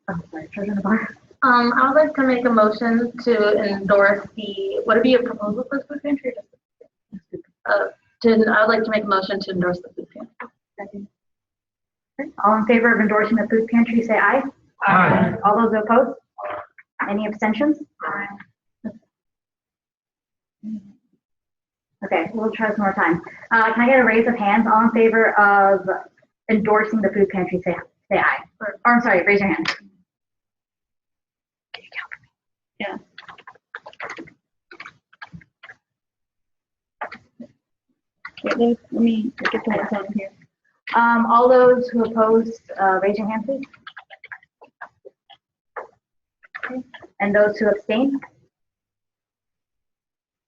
Oh, sorry, Treasurer Navarre. I would like to make a motion to endorse would it be a proposal for the food pantry? I would like to make a motion to endorse the food pantry. Second. All in favor of endorsing the food pantry, say aye. Aye. All those opposed? Any abstentions? Okay, we'll try this one more time. Can I get a raise of hands? All in favor of endorsing the food pantry, say aye. Or I'm sorry, raise your hand. Can you count for me? Yeah. Wait, let me get the ones on here. All those who oppose, raise your hand, please. Okay. And those who abstain? I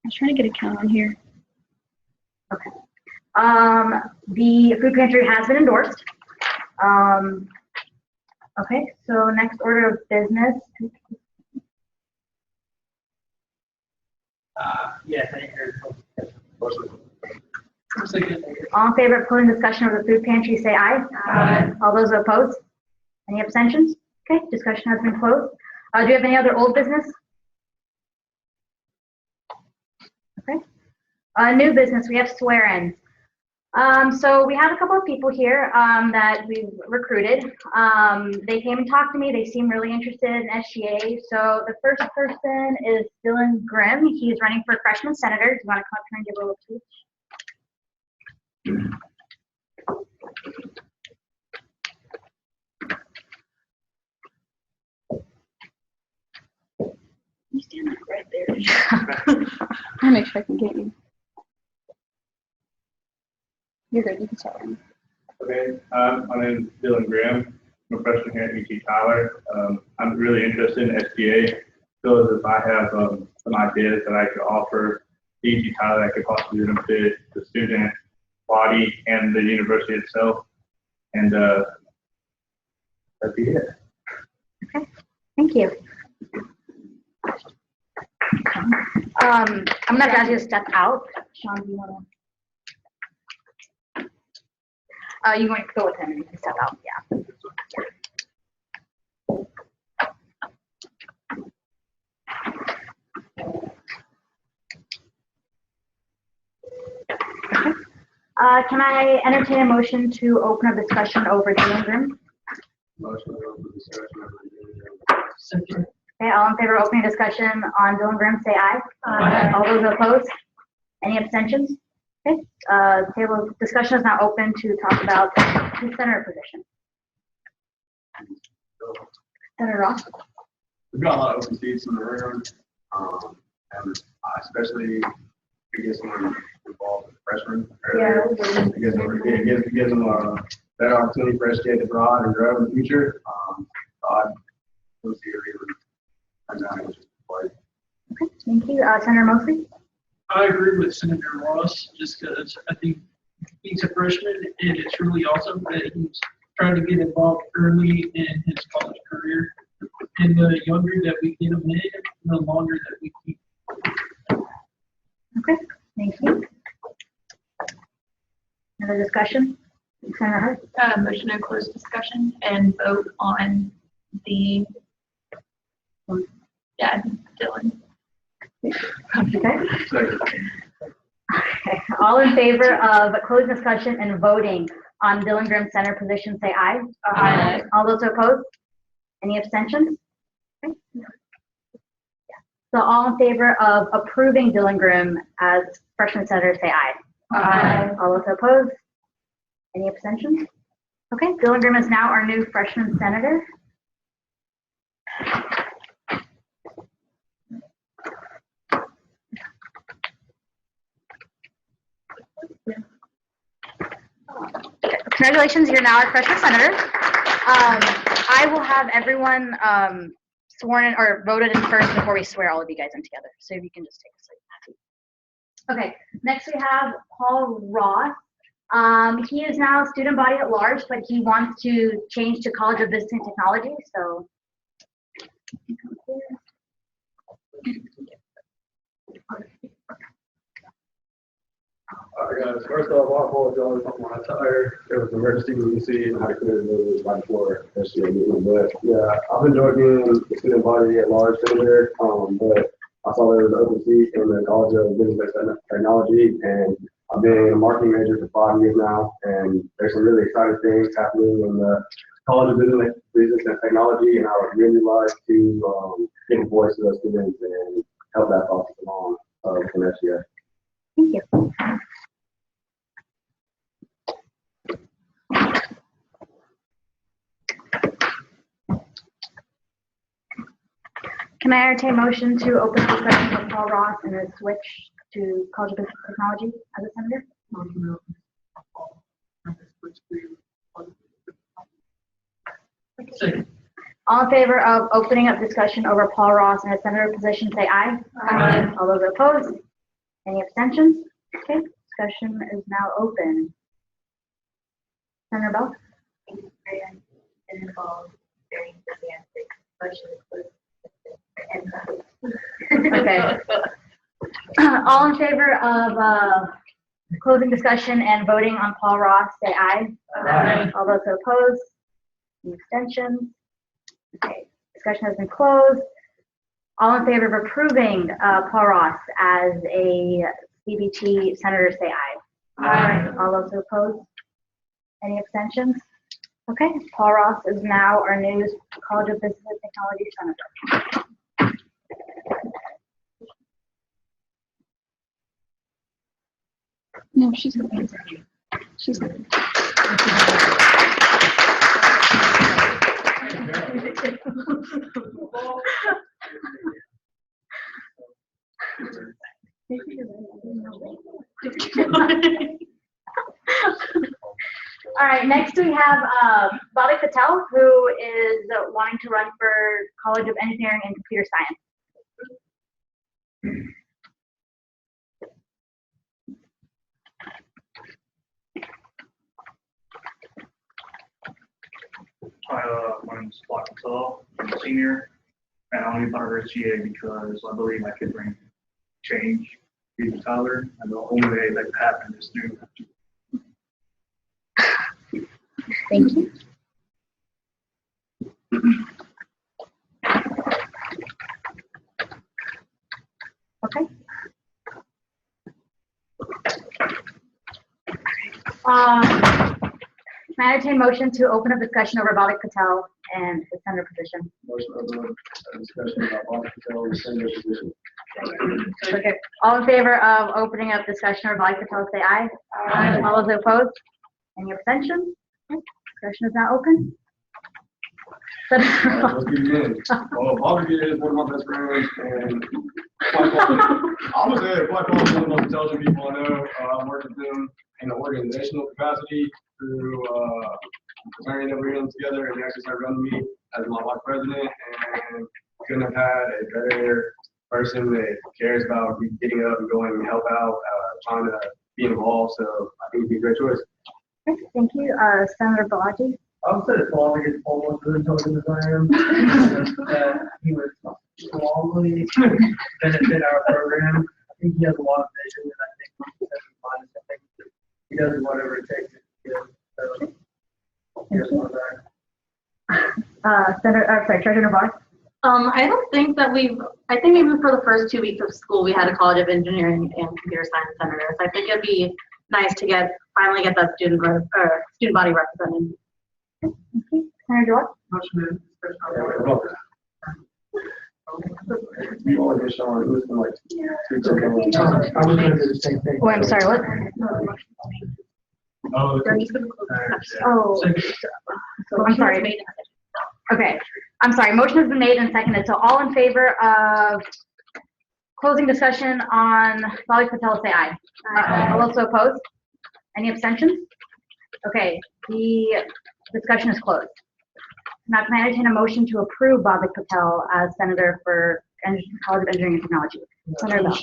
was trying to get a count on here. Okay. The food pantry has been endorsed. Okay, so next order of business. Yes, I heard. All in favor of closing discussion of the food pantry, say aye. Aye. All those opposed? Any abstentions? Okay, discussion has been closed. Do you have any other old business? Okay. New business, we have swear-ins. So we have a couple of people here that we've recruited. They came and talked to me. They seem really interested in SGA. So the first person is Dylan Grimm. He's running for freshman senator. Do you want to come up here and give a little speech? You stand like right there. I'll make sure I can get you. You're good. You can start. Okay, my name is Dylan Graham. I'm a freshman here at UT Tyler. I'm really interested in SGA. So if I have some ideas that I could offer to UT Tyler that could possibly benefit the student body and the university itself. And that'd be it. Okay, thank you. I'm gonna ask you to step out. Sean, do you wanna? You want to go with him and you can step out, yeah. Okay. Can I entertain a motion to open a discussion over Dylan Grimm? Motion to open discussion over Dylan Grimm. Okay, all in favor of opening discussion on Dylan Grimm, say aye. Aye. All those opposed? Any abstentions? Okay, table discussion is now open to talk about the senator position. Senator Ross? We've got a lot of open seats in the room, and especially if we get someone involved with freshmen. It gives them a better opportunity for SGA to thrive and grow in the future. I don't see a reason I'm not going to play. Okay, thank you. Senator Mosley? I agree with Senator Ross, just because I think he's a freshman, and it's really awesome that he's trying to get involved early in his college career. And the younger that we get him in, the longer that we keep. Okay, thank you. Another discussion? Senator Hart? Motion to close discussion and vote on the, Dylan. Okay. Okay. All in favor of closed discussion and voting on Dylan Grimm center position, say aye. Aye. All those opposed? Any abstentions? Okay. So all in favor of approving Dylan Grimm as freshman senator, say aye. Aye. All those opposed? Any abstentions? Okay, Dylan Grimm is now our new freshman senator. Congratulations, you're now our freshman senator. I will have everyone sworn in or voted in first before we swear all of you guys in together. So if you can just take a seat. Okay, next we have Paul Ross. He is now student body at large, but he wants to change to College of Business and Technology. So Guys, first off, I apologize for my attire. It was an emergency release and I had to clear the building right before SGA meeting. But yeah, I've been joining the student body at large there. But I saw there was an open seat in the College of Business and Technology, and I've been a marketing major for 5 years now. And there's some really exciting things happening in the College of Business and Technology, and I would really like to give a voice to those students and help that process along with the SGA. Thank you. Can I entertain a motion to open the discussion with Paul Ross and a switch to College of Business Technology as a senator? Second. All in favor of opening up discussion over Paul Ross in a senator position, say aye. Aye. All those opposed? Any abstentions? Okay, discussion is now open. Senator Bell? Thank you, Marianne. And involved, very enthusiastic, Okay. All in favor of closing discussion and voting on Paul Ross, say aye. Aye. All those opposed? Any abstentions? Okay, discussion has been closed. All in favor of approving Paul Ross as a CBT senator, say aye. Aye. All those opposed? Any abstentions? Okay, Paul Ross is now our new College of Business and Technology senator. No, she's good. She's good. All right, next we have Bobby Patel, who is wanting to run for College of Engineering and Computer Science. My name is Bobby Patel. I'm a senior, and I'm only part of SGA because I believe I could bring change to Tyler, and the only way that could happen is through. Thank you. Okay. Can I entertain motion to open up discussion over Bobby Patel and his senator position? Motion to open a discussion about Bobby Patel and the senator position. Okay. All in favor of opening up discussion over Bobby Patel, say aye. Aye. All those opposed? Any abstentions? Discussion is now open. Let's get it in. Well, Bobby is one of my best friends, and I would say Black Paul is one of the most intelligent people I know. I've worked with them in an organizational capacity through presenting that we're in together, and he actually started running me as my vice president, and couldn't have had a better person that cares about getting up and going and help out, trying to be involved. So I think it'd be a great choice. Okay, thank you. Senator Balaji. I would say that Paul gets almost as intelligent as I am. That he would strongly benefit our program. I think he has a lot of vision, and I think he does whatever it takes to get. So, here's my back. Treasurer Barr. I don't think that I think maybe for the first 2 weeks of school, we had a College of Engineering and Computer Science senators. I think it'd be nice to finally get that student body represented. Okay. Senator George? You only get Sean, who's been like 2 seconds. I was going to do the same thing. Oh, I'm sorry, what? Oh, I'm sorry. Okay, I'm sorry. Motion has been made and seconded. So all in favor of closing discussion on Bobby Patel, say aye. Aye. All those opposed? Any abstentions? Okay, the discussion is closed. Now can I entertain a motion to approve Bobby Patel as senator for College of Engineering and Technology? Senator Bell.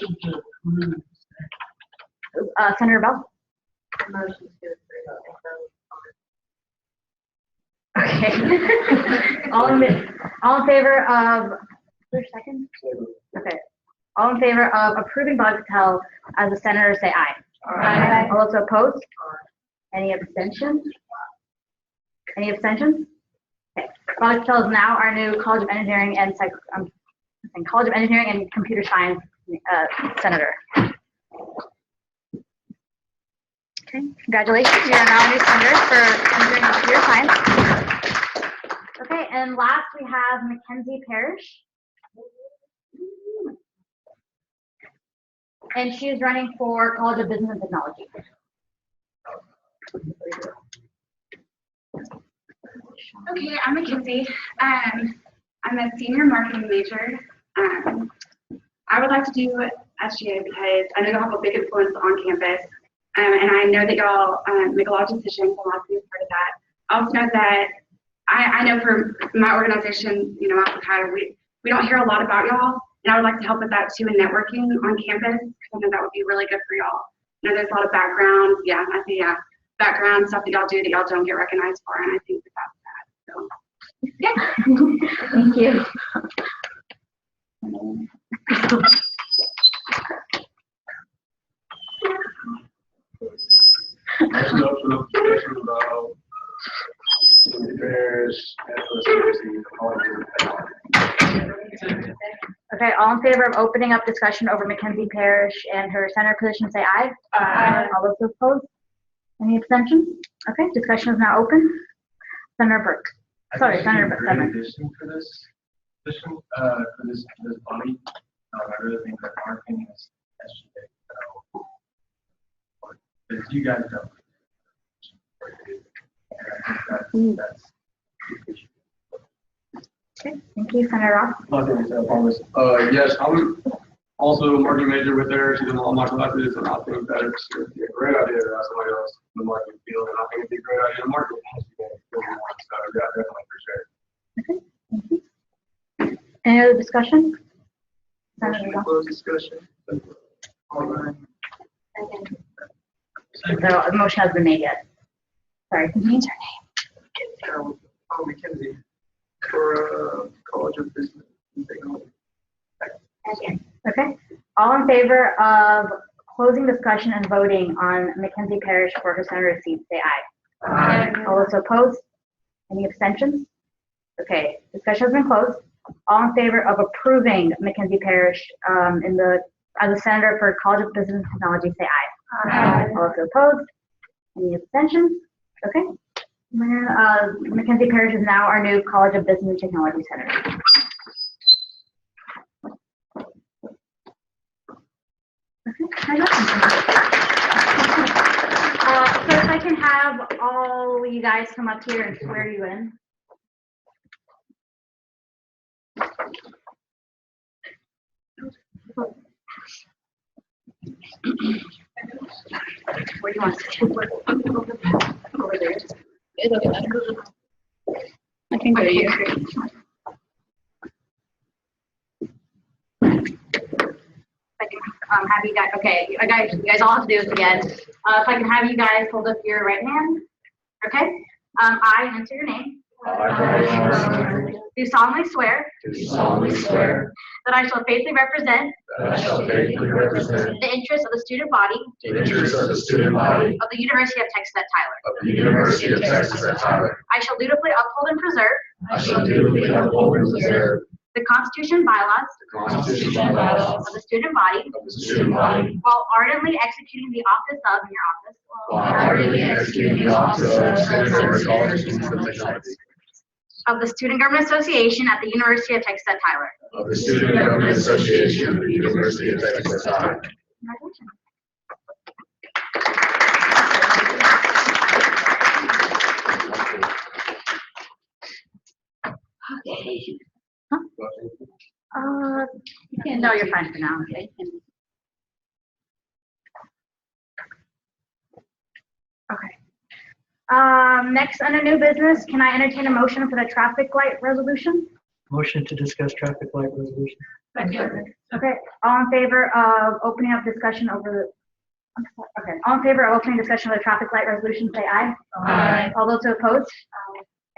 Senator Bell. Motion to approve. Okay. all in favor of, second? Okay. All in favor of approving Bobby Patel as a senator, say aye. Aye. All All those opposed? Any abstentions? Any abstentions? Okay. Robert Patel is now our new College of Engineering and College of Engineering and Computer Science senator. Okay, congratulations. You are now a new senator for Engineering and Computer Science. Okay, and last we have Mackenzie Parrish. And she is running for College of Business and Technology. Okay, I'm Mackenzie. I'm a senior marketing major. I would like to do SGA because I know you'll have a big influence on campus. And I know that y'all make a lot of decisions. I want to be a part of that. I also know that I know for my organization, you know, Apple, we don't hear a lot about y'all. And I would like to help with that too in networking on campus, because I know that would be really good for y'all. You know, there's a lot of background, background stuff that y'all do that y'all don't get recognized for, and I think that that's that. So, yeah. Thank you. Okay, all in favor of opening up discussion over Mackenzie Parrish and her senator position, say aye. Aye. All those opposed? Any abstentions? Okay, discussion is now open. Senator Burke. Sorry, Senator Burke. For this position, for this body, I really think that marketing is SGA. But you guys don't. That's okay, thank you, Senator Ross. nothing to say, I promise. Yes, I was also a marketing major with her. She's in all my classes, and I think that it's a great idea to have somebody else in the marketing field, and I think it'd be a great idea to market. So, yeah, definitely for sure. Okay, thank you. Any other discussion? Senator Ross. Close discussion. So a motion has been made yet. Sorry, who needs her name? Mackenzie for College of Business and Technology. Okay. All in favor of closing discussion and voting on Mackenzie Parrish for her senator seat, say aye. Aye. All those opposed? Any abstentions? Okay, discussion has been closed. All in favor of approving Mackenzie Parrish as a senator for College of Business and Technology, say aye. Aye. All those opposed? Any abstentions? Okay. Mackenzie Parrish is now our new College of Business and Technology senator. Okay, so if I can have all you guys come up here and swear you in. Where do you want to sit? Over there. I can go to you. Have you guys, okay, you guys all have to do this again. If I can have you guys hold up your right hand. Okay. I enter your name. Do solemnly swear. That I shall faithfully represent. The interests of the student body. Of the University of Texas at Tyler. I shall dutifully uphold and preserve. The Constitution and bylaws. Of the student body. While ardently executing the office of the Student Government Association at the University of Texas at Tyler. Okay. Huh? No, you're fine for now. Okay. Okay. Next, under new business, can I entertain a motion for the traffic light resolution? Motion to discuss traffic light resolution. Okay. All in favor of opening up discussion over the? Okay. All in favor of opening discussion of the traffic light resolution, say aye. Aye. All those opposed?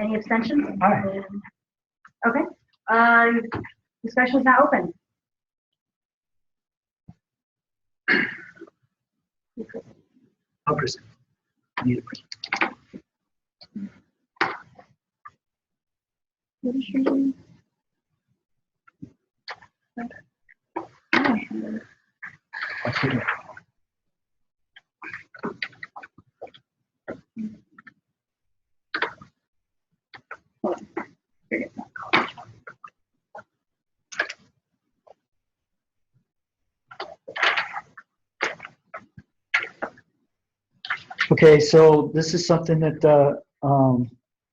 Any abstentions? Aye. Okay. Discussion is now open. I'll present. I need to present. Okay, so this is something that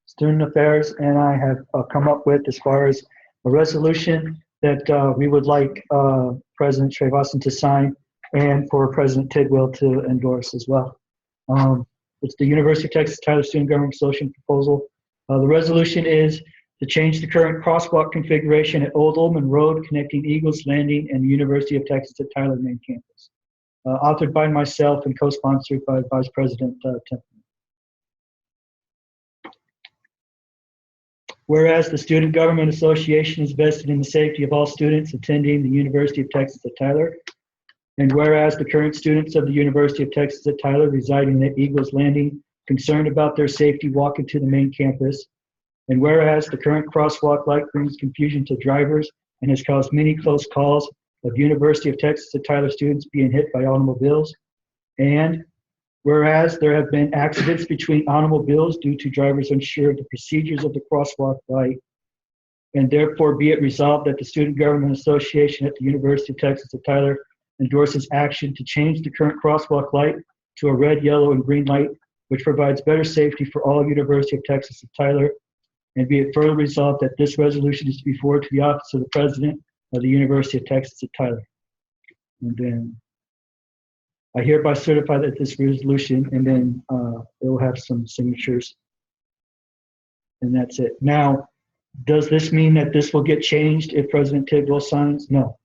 Student Affairs and I have come up with as far as a resolution that we would like President Trevasan to sign and for President Tidwell to endorse as well. It's the University of Texas Tyler Student Government Association proposal. The resolution is to change the current crosswalk configuration at Old Ullman Road connecting Eagles Landing and the University of Texas at Tyler main campus. Authored by myself and co-sponsored by Vice President Templeman. Whereas the Student Government Association is vested in the safety of all students attending the University of Texas at Tyler, and whereas the current students of the University of Texas at Tyler residing at Eagles Landing concerned about their safety walking to the main campus, and whereas the current crosswalk light brings confusion to drivers and has caused many close calls of University of Texas at Tyler students being hit by automobiles, and whereas there have been accidents between automobiles due to drivers unsure of the procedures of the crosswalk light, and therefore be it resolved that the Student Government Association at the University of Texas at Tyler endorses action to change the current crosswalk light to a red, yellow, and green light, which provides better safety for all University of Texas at Tyler, and be it further resolved that this resolution is to be forwarded to the office of the President of the University of Texas at Tyler. And then I hereby certify that this resolution, and then it will have some signatures. And that's it. Now, does this mean that this will get changed if President Tidwell signs? No.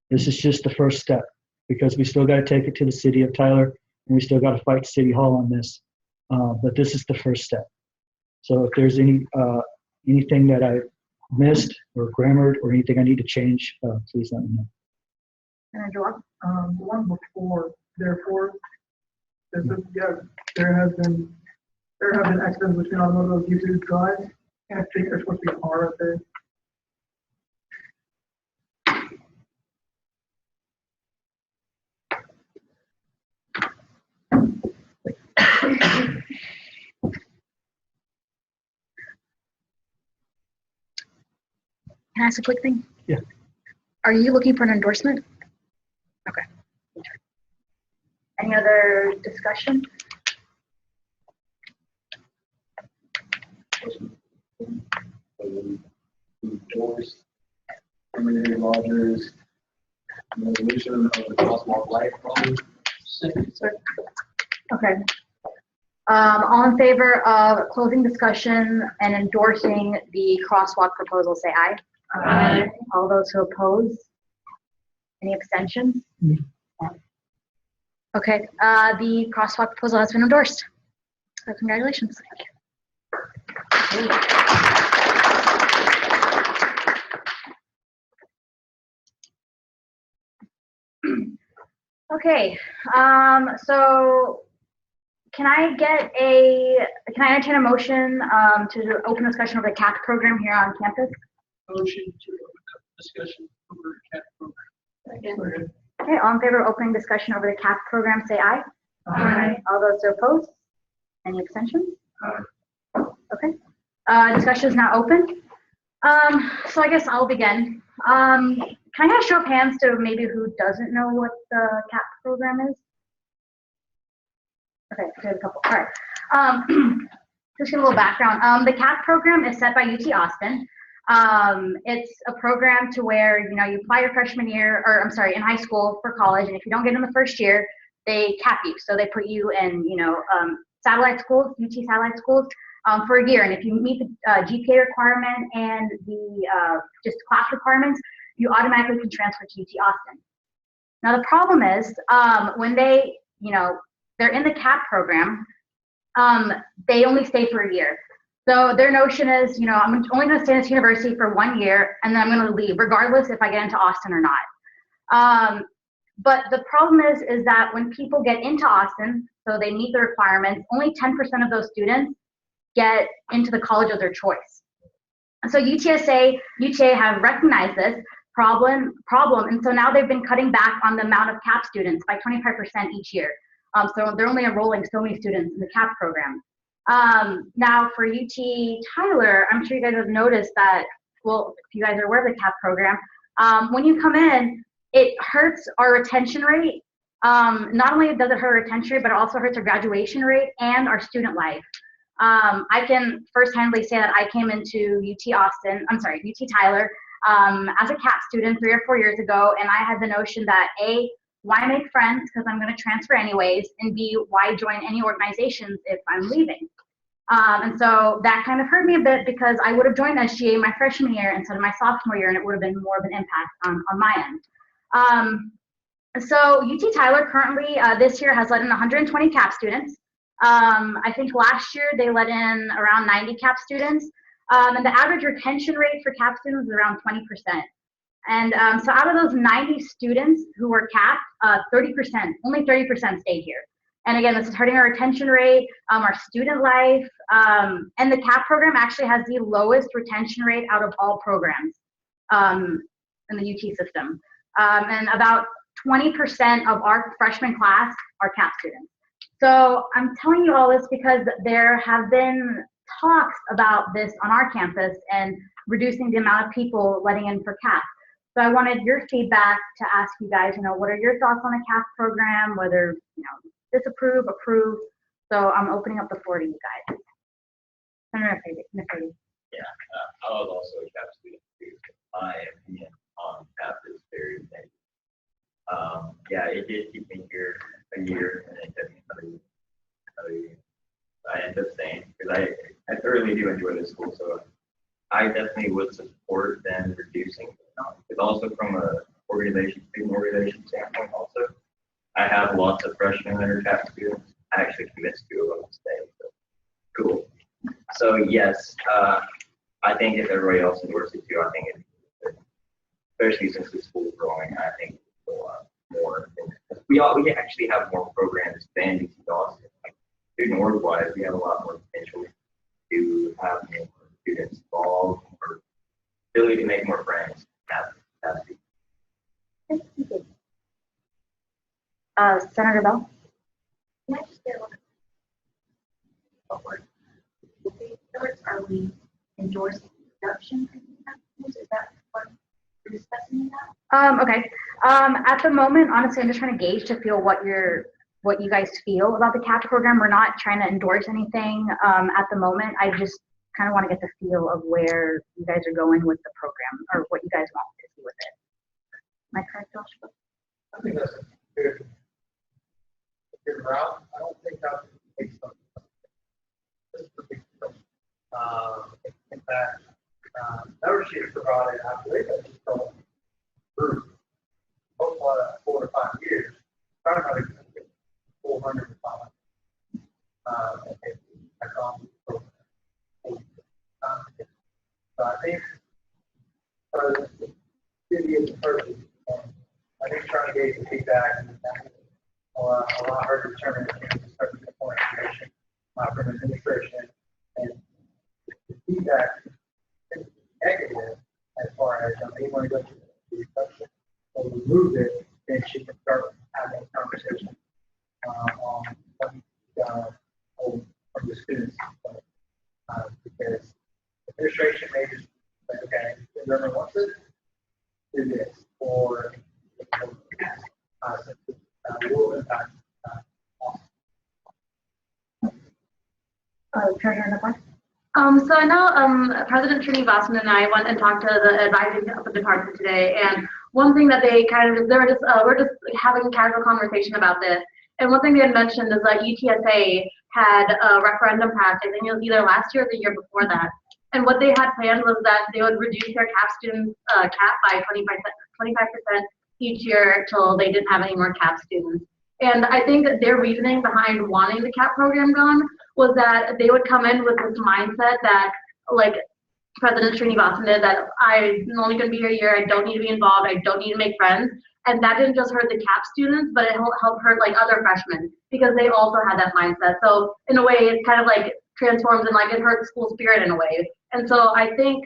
This is just the first step because we still got to take it to the city of Tyler and we still got to fight City Hall on this. But this is the first step. So if there's anything that I missed or grammared or anything I need to change, please let me know. Angela, the one before, therefore, says that, yeah, there have been accidents between automobiles due to drive. And I think there's supposed to be a R up there. Can I ask a quick thing? Yeah. Are you looking for an endorsement? Okay. Any other discussion? Endorse Emily Rogers resolution of the crosswalk light problem. Okay. All in favor of closing discussion and endorsing the crosswalk proposal, say aye. Aye. All those who oppose? Any abstentions? Okay, the crosswalk proposal has been endorsed. So congratulations. Okay, so can I entertain a motion to open discussion of the CAP program here on campus? Motion to open up discussion over CAP program. Okay, all in favor of opening discussion over the CAP program, say aye. Aye. All those who oppose? Any abstentions? Aye. Okay, discussion is now open. So I guess I'll begin. Can I have a show of hands to maybe who doesn't know what the CAP program is? Okay, there's a couple. All right. Just give a little background. The CAP program is set by UT Austin. It's a program to where, you apply your freshman year, or I'm sorry, in high school for college, and if you don't get in the first year, they cap you. So they put you in, satellite schools, UT satellite schools, for a year. And if you meet the GPA requirement and the just class requirements, you automatically can transfer to UT Austin. Now the problem is when they, they're in the CAP program, they only stay for a year. So their notion is, I'm only going to stay in this university for 1 year, and then I'm going to leave, regardless if I get into Austin or not. But the problem is that when people get into Austin, so they meet the requirements. Only 10% of those students get into the college of their choice. So UTA have recognized this problem, and so now they've been cutting back on the amount of CAP students by 25% each year. So they're only enrolling so many students in the CAP program. Now for UT Tyler, I'm sure you guys have noticed that, well, if you guys are aware of the CAP program, when you come in, it hurts our retention rate. Not only does it hurt our retention rate, but it also hurts our graduation rate and our student life. I can first-handedly say that I came into UT Tyler as a CAP student 3 or 4 years ago, and I had the notion that A, why make friends because I'm going to transfer anyways, and B, why join any organizations if I'm leaving? And so that kind of hurt me a bit because I would have joined SGA my freshman year instead of my sophomore year, and it would have been more of an impact on my end. So UT Tyler currently this year has let in 120 CAP students. I think last year they let in around 90 CAP students, and the average retention rate for CAP students is around 20%. And so out of those 90 students who were capped, only 30% stayed here. And again, this is hurting our retention rate, our student life, and the CAP program actually has the lowest retention rate out of all programs in the UT system. And about 20% of our freshman class are CAP students. So I'm telling you all this because there have been talks about this on our campus and reducing the amount of people letting in for CAP. So I wanted your feedback to ask you guys, what are your thoughts on the CAP program, whether, disapprove, approve. So I'm opening up the floor to you guys. Senator McCready. Yeah, I was also a CAP student too. My opinion on CAP is very negative. Yeah, it did keep me here a year, and it kept me another year. I ended up staying because I thoroughly do enjoy this school, so I definitely would support them reducing. Because also from a student organization standpoint, also, I have lots of freshmen that are CAP students. I actually convinced 2 of them to stay. So cool. So yes, I think if everybody else endorses it too, I think it, especially since the school is growing, I think more. We actually have more programs than UT Austin. Like student org-wise, we have a lot more potential to have more students involved, or ability to make more friends. Senator Bell? Can I just get are we endorsing reduction? Is that what we're discussing now? Okay. At the moment, honestly, I'm just trying to gauge to feel what you guys feel about the CAP program. We're not trying to endorse anything at the moment. I just kind of want to get the feel of where you guys are going with the program, or what you guys want to see with it. Am I correct, Joshua? I think that's a good route. I don't think that makes sense. This is the big question. In fact, membership provided, I believe that's just called group. Hopefully 4 to 5 years. Trying to get 400 to 500. So I think the city is perfect. I think trying to get the feedback and allow her to determine the certain point information from administration, and the feedback is negative as far as they want to go to the reduction or remove it, then she can start having a conversation on what needs to be done from the students. Because administration may just say, okay, whoever wants it, do this, or will impact. So I know President Trini Boston and I went and talked to the advising department today, and one thing that they we're just having a casual conversation about this, and one thing they had mentioned is that UTSA had a referendum passed, I think it was either last year or the year before that, and what they had planned was that they would reduce their CAP students cap by 25% each year till they didn't have any more CAP students. And I think that their reasoning behind wanting the CAP program gone was that they would come in with this mindset that, like President Srinivasan did, that I'm only going to be here a year, I don't need to be involved, I don't need to make friends. And that didn't just hurt the CAP students, but it helped hurt like other freshmen. because they also had that mindset. So in a way, it's kind of like transforms and like it hurts school spirit in a way. And so I think,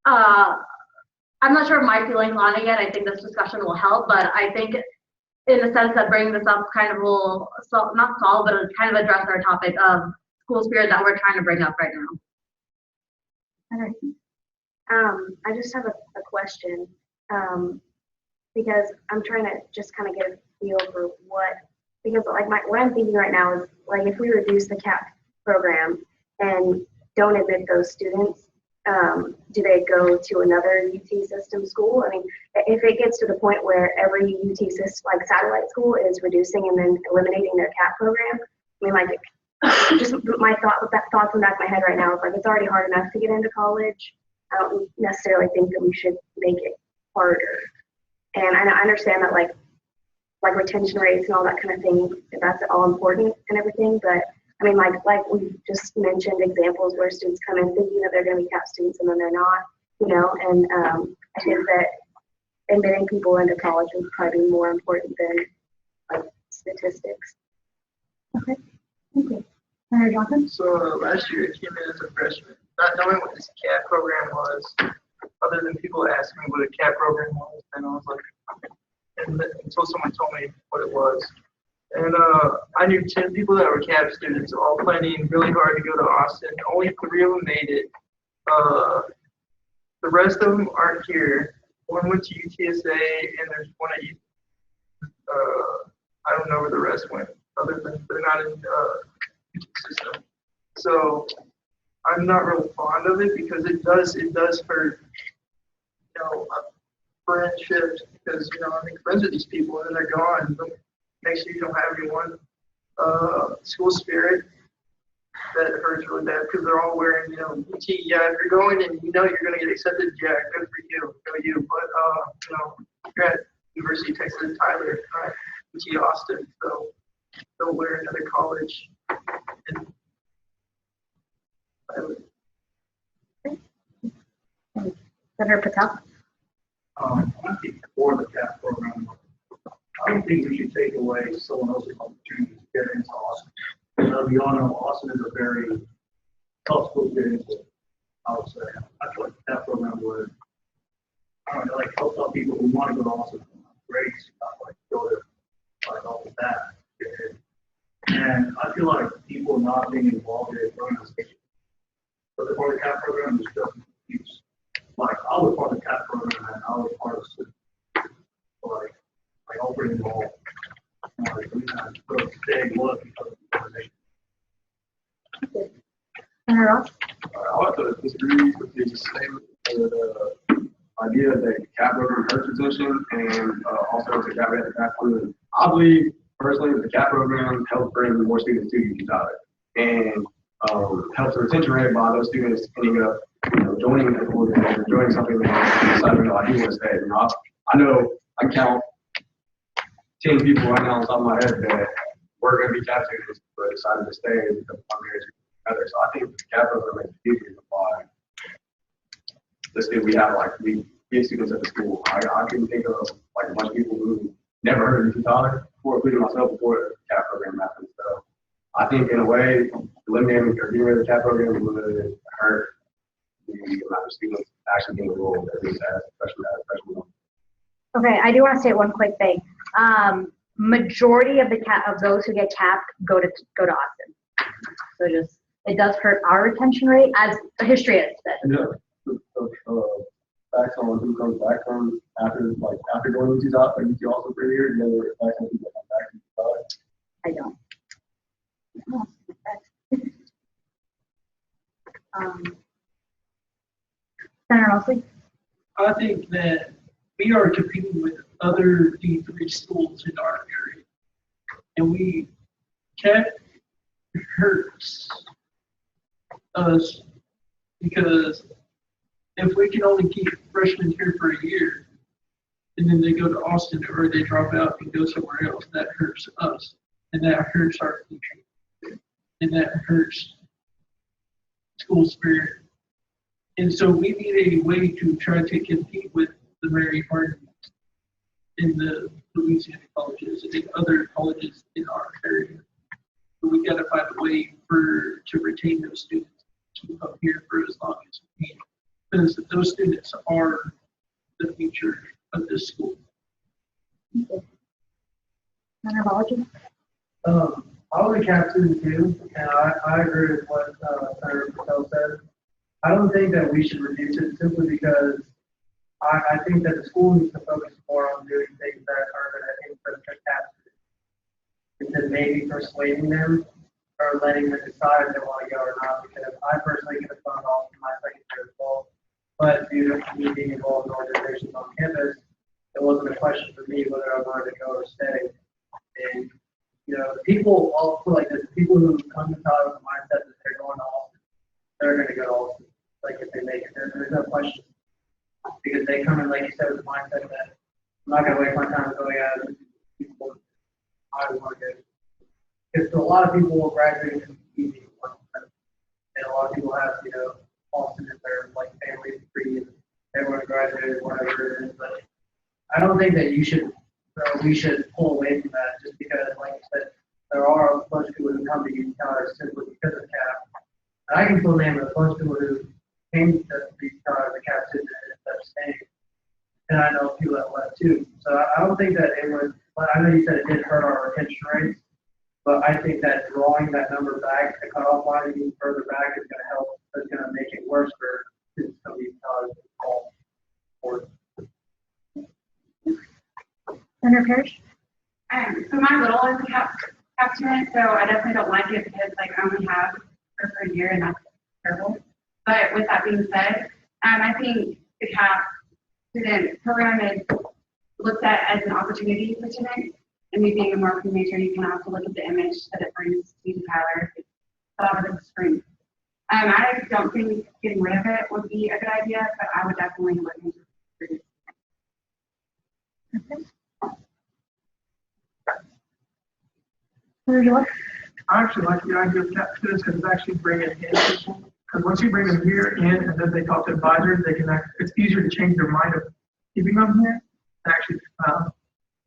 I'm not sure of my feelings on it yet. I think this discussion will help, but I think in the sense that bringing this up kind of will, not solve, but kind of address our topic of school spirit that we're trying to bring up right now. I just have a question, because I'm trying to just kind of get a feel for because like what I'm thinking right now is like if we reduce the CAP program and don't admit those students, do they go to another UT system school? I mean, if it gets to the point where every UT system, like satellite school, is reducing and then eliminating their CAP program, I mean, like, just my thoughts in the back of my head right now is like it's already hard enough to get into college. I don't necessarily think that we should make it harder. And I understand that like retention rates and all that kind of thing, that's all important and everything, but I mean, like we just mentioned examples where students come in thinking that they're going to be CAP students and then they're not, and I think that admitting people into college would probably be more important than like statistics. Okay, thank you. Senator Johnson? So last year I came in as a freshman, not knowing what this CAP program was, other than people asking me what a CAP program was, and I was like, until someone told me what it was. And I knew 10 people that were CAP students, all planning really hard to go to Austin. Only 3 of them made it. The rest of them aren't here. One went to UTSA, and there's one at I don't know where the rest went, other than they're not in the system. So I'm not real fond of it because it does hurt, friendships, because I make friends with these people and then they're gone. Next year you don't have anyone. School spirit, that hurts really bad because they're all wearing, UT. Yeah, if you're going and you're going to get accepted, yeah, good for you, go you. But you're at University of Texas at Tyler, UT Austin, so don't wear another college. Senator Patel? I think for the CAP program, I don't think we should take away someone else's opportunity to get into Austin. We all know Austin is a very tough school to get into, I would say. I feel like that program would, I don't know, like help out people who want to go to Austin from grades, not like go to like all of that. And I feel like people not being involved in organization. But the part of the CAP program is just use. Like I was part of the CAP program and I was part of the like opening ball. Like we kind of put a big look because of the organization. I have to disagree with the statement. The idea that CAP program hurts retention and also the CAP at the CAP program. I believe personally the CAP program helps bring more students to UT Tyler and helps the retention rate by those students ending up joining the organization, joining something that deciding, I do want to stay. I know I count 10 people right now on top of my head that were going to be CAP students but decided to stay because of my marriage together. So I think the CAP program makes it easier to apply. Let's say we have we get students at the school. I can think of a bunch of people who never heard of UT Tyler before, including myself, before the CAP program happened. So I think in a way, eliminating or getting rid of the CAP program would hurt the amount of students actually being enrolled at least as freshman. Okay, I do want to say one quick thing. Majority of those who get capped go to Austin. So it does hurt our retention rate, as history has said. Yeah. Facts on who comes back from after going to UT also for a year. The other facts on who comes back to UT. I don't. Senator Mosley? I think that we are competing with other D3 schools in our area, and CAP hurts us because if we can only keep freshmen here for a year, and then they go to Austin or they drop out and go somewhere else, that hurts us, and that hurts our future, and that hurts school spirit. And so we need a way to try to compete with the Mary Hardin and the Louisiana colleges and the other colleges in our area. But we got to find a way to retain those students, keep them here for as long as we can, because those students are the future of this school. Anthropology? I was a CAP student too, and I agree with what Senator Patel said. I don't think that we should reduce it simply because I think that the school needs to focus more on doing things that are going to interest their CAP students, instead of maybe persuading them or letting them decide if they want to go or not. Because I personally get a phone call from my second year as well, but due to me being involved in organizations on campus, it wasn't a question for me whether I wanted to go or stay. And you know, people all feel like this. People who come to college with the mindset that they're going to Austin, they're going to go to Austin. Like if they make it, there's no question. Because they come in, like you said, with the mindset that I'm not going to waste my time going out and people I want to go. Because a lot of people will graduate from easy, and a lot of people have, you know, Austin as their like family tree, and they want to graduate, whatever it is. But I don't think that we should pull away from that just because, like you said, there are a bunch of people who come to these colleges simply because of CAP. And I can still name a bunch of people who came to these colleges as CAP students and ended up staying. And I know people that left too. So I don't think that it would, I know you said it did hurt our retention rates, but I think that drawing that number back, the cutoff line even further back is going to help, it's going to make it worse for students coming to these colleges. Senator Parrish? So my little is a CAP student, so I definitely don't like it because like I only have her for a year and that's terrible. But with that being said, I think the CAP student program is looked at as an opportunity for students. And me being a marketing major, you can also look at the image that it brings to Tyler. It's thought of as a spring. I don't think getting rid of it would be a good idea, but I would definitely look into it. I actually like the idea of CAP students because it's actually bringing in people. Because once you bring them here in and then they talk to advisors, it's easier to change their mind of keeping them here and actually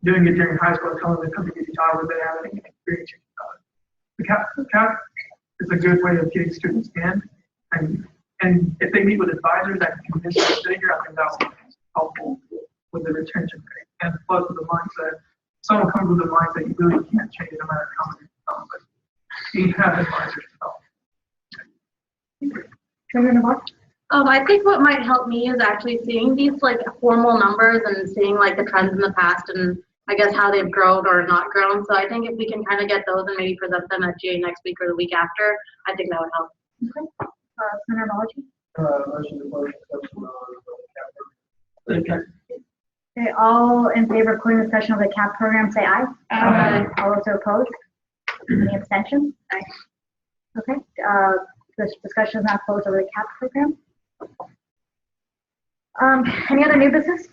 doing it during high school and telling them to come to UT Tyler without having an experience. The CAP is a good way of getting students in. And if they meet with advisors that can convince them to stay here, I think that will be helpful with the retention rate. And plus with the mindset, someone comes with the mindset you really can't change no matter how many you tell them, but you have advisors to help. I think what might help me is actually seeing these like formal numbers and seeing like the trends in the past and I guess how they've grown or not grown. So I think if we can kind of get those and maybe present them at GA next week or the week after, I think that would help. Okay. Senator Malachi? Motion to close the session on Okay, all in favor of closing the session of the CAP program, say aye. Aye. All those opposed? Any abstentions? Aye. Okay, this discussion is now closed over the CAP program. Any other new business?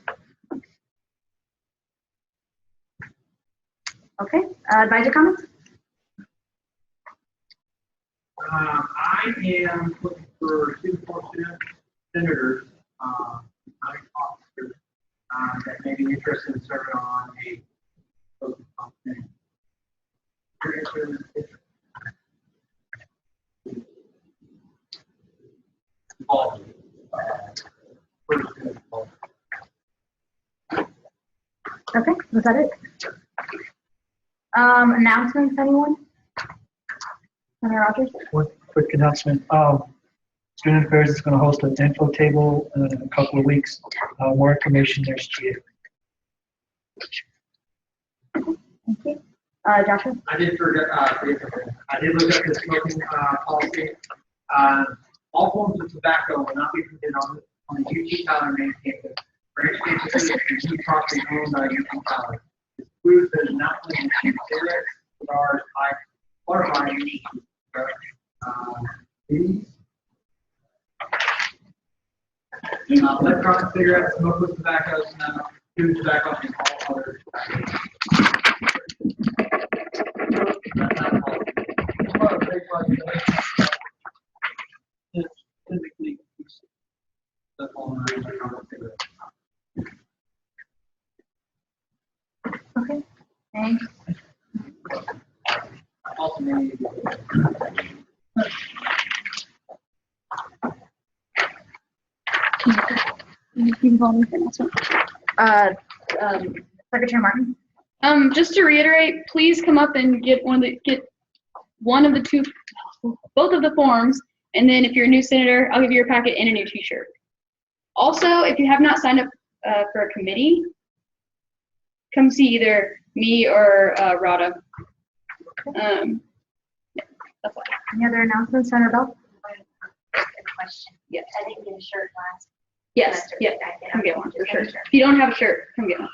Okay, advisor comments? I am looking for two fortunate senators, county officers, that may be interested in serving on a open committee. Okay, was that it? Announcements, anyone? Senator Rogers? One quick announcement. Student Affairs is going to host an info table in a couple of weeks. More information next year. Thank you. Joshua? I did forget, I did look at the smoking policy. All forms of tobacco will not be permitted on the UT Tyler main campus. For any campus and any property owned by UT Tyler. This includes those not limited to cigarettes, cigars, pipes, water bodies, these. Electronic cigarettes, smokeless tobacco, food tobacco, and all other tobacco. It's physically the former cigarette. Okay. You can call me for next one. Secretary Martin? Just to reiterate, please come up and get one of the two, both of the forms, and then if you're a new senator, I'll give you your packet and a new t-shirt. Also, if you have not signed up for a committee, come see either me or Rada. That's all. Any other announcements, Senator Bell? Question. Yes. I didn't get a shirt last. Yes, semester. yes, I come get one for sure. Get a shirt. If you don't have a shirt, come get one.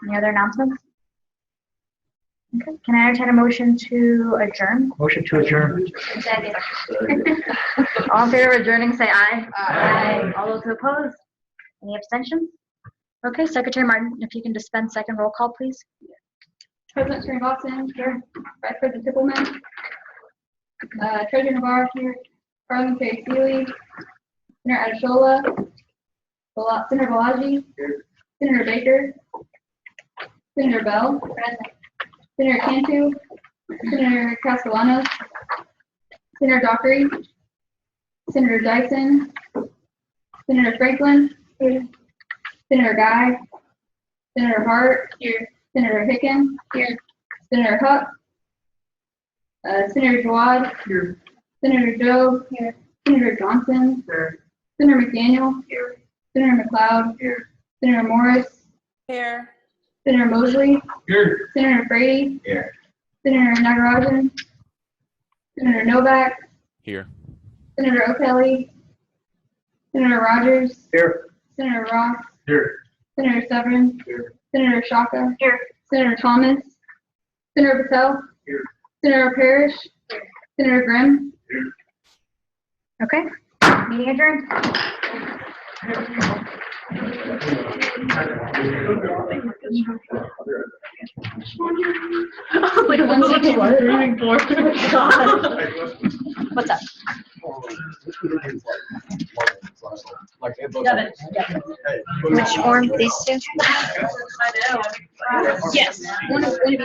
Any other announcements? Okay, can I entertain a motion to adjourn? Motion to adjourn. Second. All in favor of adjourning, say aye. Aye. All those who oppose? Any abstentions? Okay, Secretary Martin, if you can dispense second roll call, please. President Srinivasan here. Vice President Tippleman. Treasurer Navarro here. Parliamentary Seeley. Senator Adeshola. Senator Balaji. Senator Baker. Senator Bell. Senator Cantu. Senator Castellanos. Senator Dockery. Senator Dyson. Senator Franklin. Senator Guy. Senator Hart. Here. Senator Hicken. Here. Senator Huck. Senator Jawad. Here. Senator Joe. Here. Senator Johnson. Here. Senator McDaniel. Here. Senator McLeod. Here. Senator Morris. Here. Senator Mosley. Here. Senator Brady. Here. Senator Nagarajan. Senator Novak. Here. Senator O'Kelly. Senator Rogers. Here. Senator Ross. Here. Senator Severin. Here. Senator Shaka. Here. Senator Thomas. Senator Patel. Here. Senator Parrish. Senator Grimm. Okay, meeting adjourned. Like, what's it screaming for? What's up? Which form, these two? Yes. One of each.